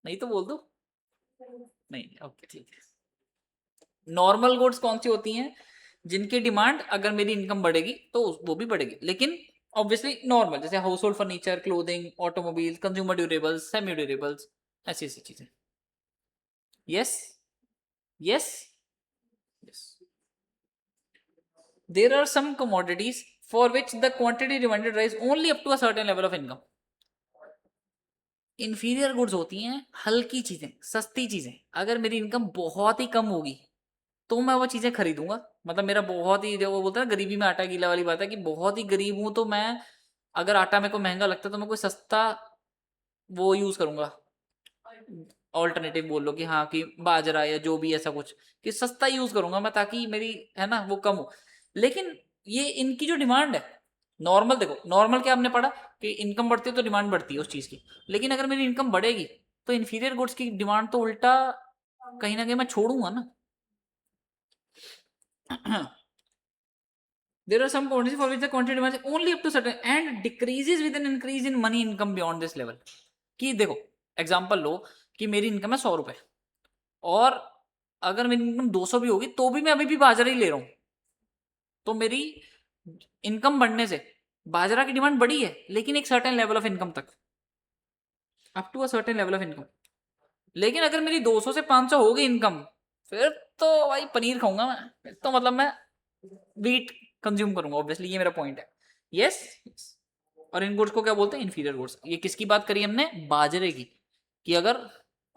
नहीं तो बोल दो। नहीं, ओके ठीक है। नॉर्मल गुड्स कौन सी होती हैं? जिनकी डिमांड अगर मेरी इनकम बढ़ेगी तो वो भी बढ़ेगी, लेकिन ऑब्वियसली नॉर्मल, जैसे house hold furniture, clothing, automobile, consumer durables, semi durables, ऐसी ऐसी चीजें। Yes yes yes. There are some commodities for which the quantity demanded rise only up to a certain level of income. Inferior goods होती हैं हल्की चीजें, सस्ती चीजें। अगर मेरी इनकम बहुत ही कम होगी तो मैं वो चीजें खरीदूंगा। मतलब मेरा बहुत ही, जो वो बोलते हैं ना गरीबी में आटा गीला वाली बात है, कि बहुत ही गरीब हूं तो मैं, अगर आटा मेरे को महंगा लगता है तो मैं कोई सस्ता वो यूज करूंगा, ऑल्टरनेटिव बोल लो कि हाँ, कि बाजरा या जो भी ऐसा कुछ, कि सस्ता यूज करूंगा मैं, ताकि मेरी, है ना, वो कम हो। लेकिन ये इनकी जो डिमांड है, नॉर्मल देखो, नॉर्मल क्या आपने पढ़ा कि इनकम बढ़ती है तो डिमांड बढ़ती है उस चीज की। लेकिन अगर मेरी इनकम बढ़ेगी तो इन्फीरियर गुड्स की डिमांड तो उल्टा कहीं ना कहीं मैं छोड़ूंगा ना। There are some quantities for which the quantity demand is only up to certain and decreases with an increase in money income beyond this level. कि देखो एग्जांपल लो कि मेरी इनकम है 100 रुपए, और अगर मेरी इनकम 200 भी होगी तो भी मैं अभी भी बाजरा ही ले रहा हूं, तो मेरी इनकम बढ़ने से बाजरा की डिमांड बढ़ी है, लेकिन एक सर्टेन लेवल ऑफ इनकम तक, up to a certain level of income. लेकिन अगर मेरी 200 से 500 हो गई इनकम, फिर तो भाई पनीर खाऊंगा मैं, फिर तो मतलब मैं वीट कंज्यूम करूंगा, ऑब्वियसली ये मेरा पॉइंट है। यस। और इन गुड्स को क्या बोलते हैं? Inferior goods. ये किसकी बात करी हमने? बाजरे की। कि अगर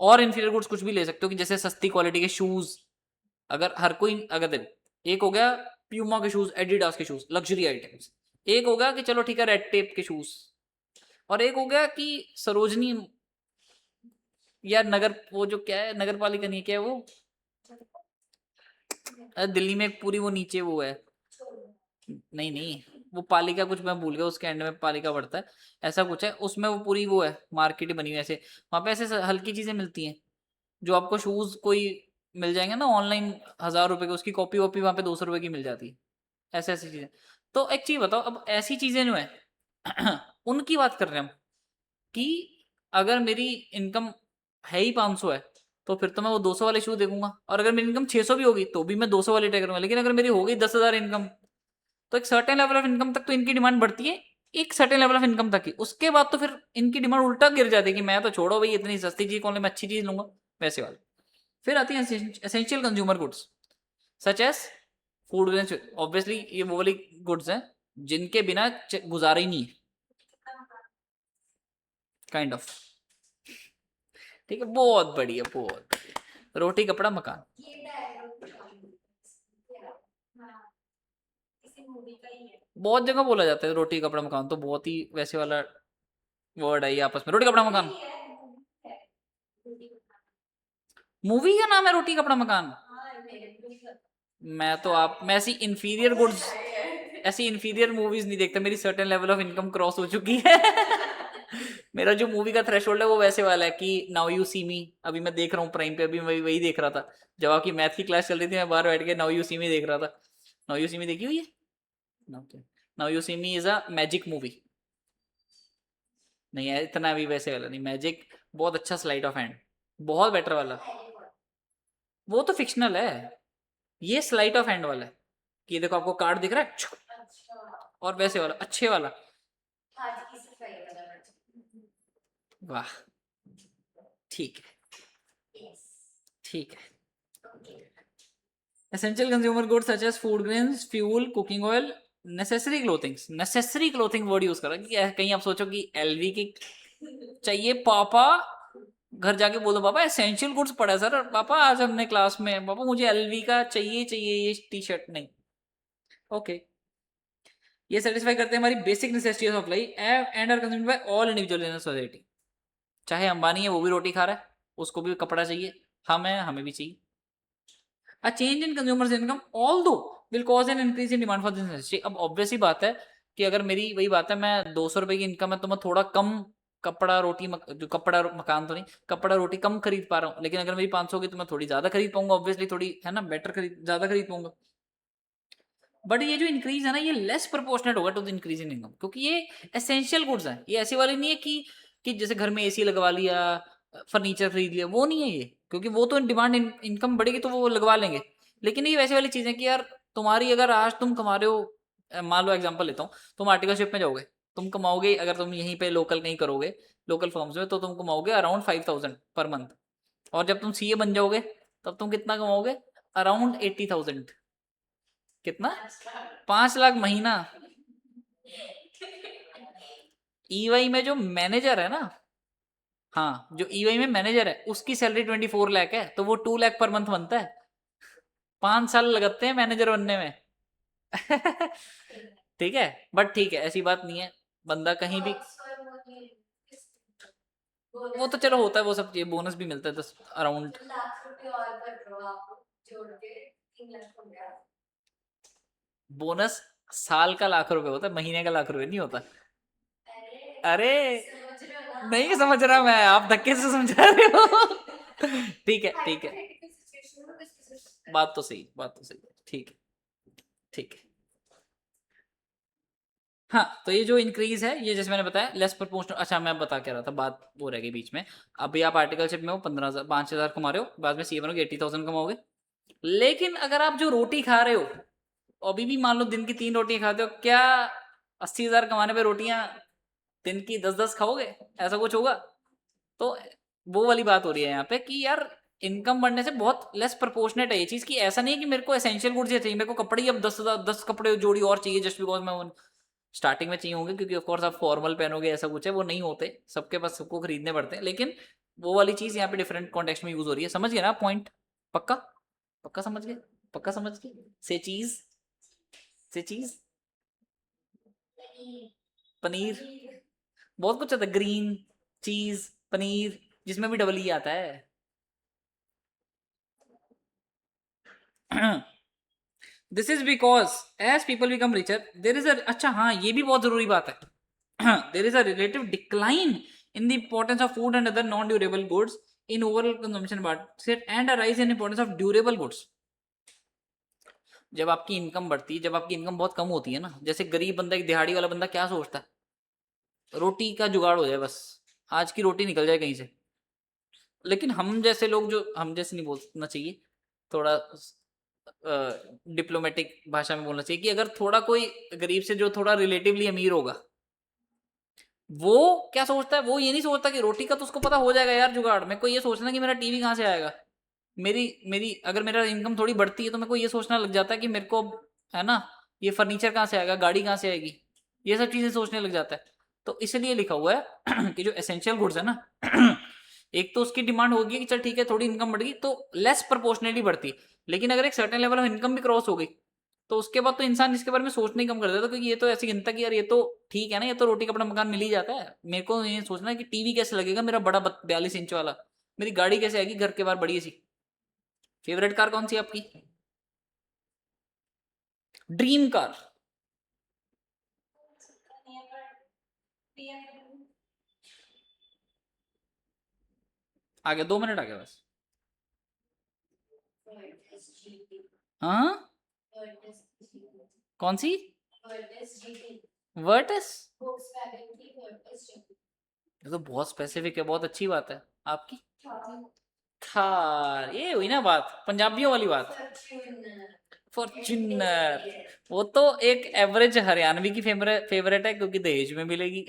और इंफीरियर गुड्स कुछ भी ले सकते हो, कि जैसे सस्ती क्वालिटी के शूज, अगर हर कोई, अगर देखो, एक हो गया प्यूमा के शूज, एडिडास के शूज, लग्जरी आइटम्स। एक हो गया कि चलो ठीक है रेड टेप के शूज, और एक हो गया कि सरोजनी या नगर, वो जो क्या है, नगर पालिका नहीं, क्या है वो, दिल्ली में एक पूरी वो नीचे वो है, नहीं नहीं, वो पालिका कुछ, मैं भूल गया, उसके एंड में पालिका पड़ता है, ऐसा कुछ है, उसमें वो पूरी वो है मार्केट बनी हुई है ऐसे। वहां पे ऐसे हल्की चीजें मिलती हैं, जो आपको शूज कोई मिल जाएंगे ना ऑनलाइन 1000 रुपए के, उसकी कॉपी वॉपी वहां पे 200 रुपए की मिल जाती है, ऐसे ऐसी चीजें। तो एक चीज बताओ, अब ऐसी चीजें जो है उनकी बात कर रहे हैं हम, कि अगर मेरी इनकम है ही 500 है, तो फिर तो मैं वो 200 वाले शू देखूंगा, और अगर मेरी इनकम 600 भी होगी तो भी मैं 200 वाले ट्राई करूंगा। लेकिन अगर मेरी हो गई 10,000 इनकम, तो एक सर्टेन लेवल ऑफ इनकम तक तो इनकी डिमांड बढ़ती है, एक सर्टेन लेवल ऑफ इनकम तक ही, उसके बाद तो फिर इनकी डिमांड उल्टा गिर जाती है, कि मैं तो छोड़ो भाई, इतनी सस्ती चीज कौन ले, मैं अच्छी चीज लूंगा, वैसे वाले। फिर आती है essential consumer goods, such as food grains. Obviously ये वो वाली गुड्स हैं जिनके बिना गुजारा ही नहीं है, काइंड ऑफ। ठीक है, बहुत बढ़िया, बहुत बढ़िया। रोटी कपड़ा मकान। ये डायलॉग हाँ, किसी मूवी का ही है। बहुत जगह बोला जाता है रोटी कपड़ा मकान, तो बहुत ही वैसे वाला वर्ड है ये आपस में, रोटी कपड़ा मकान। मूवी है, मूवी है। मूवी का मूवी का नाम है रोटी कपड़ा मकान? हाँ, मेरे मैं तो मैं ऐसी इंफीरियर गुड्स, ऐसी इंफीरियर मूवीज नहीं देखता, मेरी certain level of income cross हो चुकी है। मेरा जो मूवी का थ्रेशोल्ड है वो वैसे वाला है कि नाउ यू सी मी, अभी मैं देख रहा हूँ प्राइम पे, अभी मैं वही देख रहा था जब आपकी मैथ की क्लास चल रही थी, मैं बाहर बैठ के नाउ यू सी मी देख रहा था। नाउ यू सी मी देखी हुई है? Now you see me is a magic movie. नहीं है इतना भी वैसे वाला नहीं, मैजिक बहुत अच्छा, स्लाइड ऑफ हैंड बहुत बेटर वाला। वो तो फिक्शनल है, ये स्लाइट ऑफ हैंड वाला है, कि देखो आपको कार्ड दिख रहा है, अच्छा और वैसे वाला अच्छे वाला। आज की सफाई वाला बच्चा। वाह, ठीक है, यस ठीक है। Okay essential consumer goods such as food grains, fuel, cooking oil, necessary clothings. Necessary clothing word use करा, कि कहीं आप सोचो कि एलवी की चाहिए पापा, घर जाके बोलो पापा एसेंशियल गुड्स पढ़ा है सर, पापा आज हमने क्लास में, पापा मुझे एलवी का चाहिए, चाहिए ये टी शर्ट, नहीं। ओके, ये सेटिस्फाई करते हैं हमारी basic necessities of life and are consumed by all individual in society. चाहे अंबानी है वो भी रोटी खा रहा है, उसको भी कपड़ा चाहिए, हम है हमें भी चाहिए। A change in consumers income although will cause an increase in demand for this necessity। अब ऑब्वियस ही बात है कि अगर मेरी वही बात है, मैं 200 रुपए की इनकम है तो मैं थोड़ा कम कपड़ा रोटी जो कपड़ा मकान तो नहीं, कपड़ा रोटी कम खरीद पा रहा हूँ। लेकिन अगर मेरी 500 होगी तो मैं थोड़ी ज्यादा खरीद पाऊंगा, ऑब्वियसली थोड़ी, है ना, बेटर ज्यादा खरीद पाऊंगा। बट ये जो इंक्रीज है ना, ये लेस प्रोपोर्शनेट होगा to the increase in income, क्योंकि ये एसेंशियल गुड्स हैं, ये ऐसी वाली नहीं है कि जैसे घर में एसी लगवा लिया, फर्नीचर खरीद लिया, वो नहीं है ये, क्योंकि वो तो डिमांड इनकम बढ़ेगी तो वो लगवा लेंगे। लेकिन ये वैसे वाली चीजें कि यार तुम्हारी अगर आज तुम कमा रहे हो, मान लो एग्जांपल लेता हूँ, तुम आर्टिकलशिप में जाओगे, तुम कमाओगे, अगर तुम यहीं पे लोकल कहीं करोगे, लोकल फर्म्स में, तो तुम कमाओगे अराउंड 5,000 पर मंथ। और जब तुम सीए बन जाओगे तब तुम कितना कमाओगे? अराउंड 80,000। कितना? 5 लाख महीना। ईवाई में जो मैनेजर है ना, हाँ, जो ईवाई में मैनेजर है उसकी सैलरी 24 लाख है, तो वो 2 लाख पर मंथ बनता है। 5 साल लगते हैं मैनेजर बनने में। ठीक है, बट ठीक है, ऐसी बात नहीं है, बंदा कहीं भी, वो तो चलो होता है, वो सब चीज बोनस भी मिलता है 10 अराउंड। लाख रुपए और कर रहे हो आप जोड़ के 3 लाख हो गया। बोनस साल का ₹1,00,000 होता है, महीने का ₹1,00,000 नहीं होता। अरे समझ रहे हो ना? नहीं समझ रहा मैं, आप धक्के से समझा रहे हो। ठीक है ठीक है, Hypothetical situation में कुछ भी हो सकता है। बात तो सही, बात तो सही है, ठीक है ठीक है। हाँ, तो ये जो इंक्रीज है, ये जैसे मैंने बताया लेस प्रोपोर्शनल। अच्छा, मैं बता क्या रहा था, बात वो रह गई बीच में। अभी आप आर्टिकलशिप में हो 15,000 5,000 कमा रहे हो, बाद में सीए बनोगे 80,000 कमाओगे। लेकिन अगर आप जो रोटी खा रहे हो, अभी भी मान लो दिन की 3 रोटियां खाते हो, क्या 80,000 कमाने पे रोटियां दिन की 10-10 खाओगे? ऐसा कुछ होगा? तो वो वाली बात हो रही है यहाँ पे कि यार इनकम बढ़ने से बहुत लेस प्रोपोर्शनेट है ये चीज, कि ऐसा नहीं है कि मेरे को एसेंशियल गुड्स चाहिए, मेरे को कपड़े ही अब 10 कपड़े जोड़ी और चाहिए जस्ट बिकॉज मैं स्टार्टिंग में चाहिए होंगे, क्योंकि ऑफ कोर्स आप फॉर्मल पहनोगे, ऐसा कुछ है, वो नहीं होते सबके पास, सबको खरीदने पड़ते हैं। लेकिन वो वाली चीज यहाँ पे डिफरेंट कॉन्टेक्स्ट में यूज हो रही है, समझ गए ना पॉइंट? पक्का? पक्का समझ गए? पक्का समझ गए? से चीज, से चीज, पनीर पनीर, पनीर बहुत कुछ आता है, ग्रीन चीज, पनीर, जिसमें भी डबल ई आता है। This is because as people become richer there is a, अच्छा हाँ, ये भी बहुत जरूरी बात है। There is a relative decline in the importance of food and other non durable goods in overall consumption basket and a rise in importance of durable goods. जब आपकी इनकम बढ़ती है, जब आपकी इनकम बहुत कम होती है ना, जैसे गरीब बंदा, एक दिहाड़ी वाला बंदा क्या सोचता है? रोटी का जुगाड़ हो जाए बस, आज की रोटी निकल जाए कहीं से। लेकिन हम जैसे लोग, जो हम जैसे नहीं बोलना चाहिए, थोड़ा डिप्लोमेटिक भाषा में बोलना चाहिए, कि अगर थोड़ा कोई गरीब से जो थोड़ा रिलेटिवली अमीर होगा, वो क्या सोचता है? वो ये नहीं सोचता कि रोटी का तो उसको पता हो जाएगा यार जुगाड़, मेरे को ये सोचना कि मेरा टीवी कहाँ से आएगा, मेरी मेरी अगर मेरा इनकम थोड़ी बढ़ती है तो मेरे को ये सोचना लग जाता है कि मेरे को, है ना, ये फर्नीचर कहाँ से आएगा, गाड़ी कहाँ से आएगी, ये सब चीजें सोचने लग जाता है। तो इसलिए लिखा हुआ है कि जो एसेंशियल गुड्स है ना, एक तो उसकी डिमांड होगी कि चल ठीक है थोड़ी इनकम बढ़ गई तो लेस प्रोपोर्शनली बढ़ती, लेकिन अगर एक सर्टेन लेवल ऑफ इनकम भी क्रॉस हो गई तो उसके बाद तो इंसान इसके बारे में सोचना ही कम कर देता, क्योंकि ये तो ऐसे गिनता कि यार ये तो ठीक है ना, ये तो रोटी कपड़ा मकान मिल ही जाता है, मेरे को ये सोचना है कि टीवी कैसे लगेगा मेरा बड़ा 42 इंच वाला, मेरी गाड़ी कैसे आएगी घर के बाहर बड़ी सी। फेवरेट कार कौन सी है आपकी? Dream car? आ गया, 2 मिनट आ गया बस। हाँ, कौन सी? वर्टस? ये तो बहुत स्पेसिफिक है, बहुत अच्छी बात है। आपकी? थार, ये हुई ना बात, पंजाबियों वाली बात। फॉर्च्यूनर, वो तो एक एवरेज हरियाणवी की फेवरेट है, क्योंकि दहेज में मिलेगी।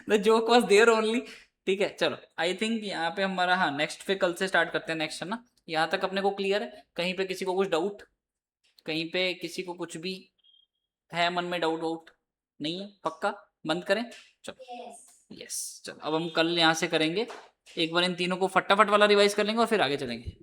The joke was there only. ठीक है, चलो, आई थिंक यहाँ पे हमारा, हाँ, नेक्स्ट फिर कल से स्टार्ट करते हैं, नेक्स्ट है ना, यहाँ तक अपने को क्लियर है? कहीं पे किसी को कुछ डाउट, कहीं पे किसी को कुछ भी है मन में डाउट वाउट? नहीं है? पक्का बंद करें? चलो, यस, चलो अब हम कल यहाँ से करेंगे, एक बार इन तीनों को फटाफट वाला रिवाइज कर लेंगे और फिर आगे चलेंगे।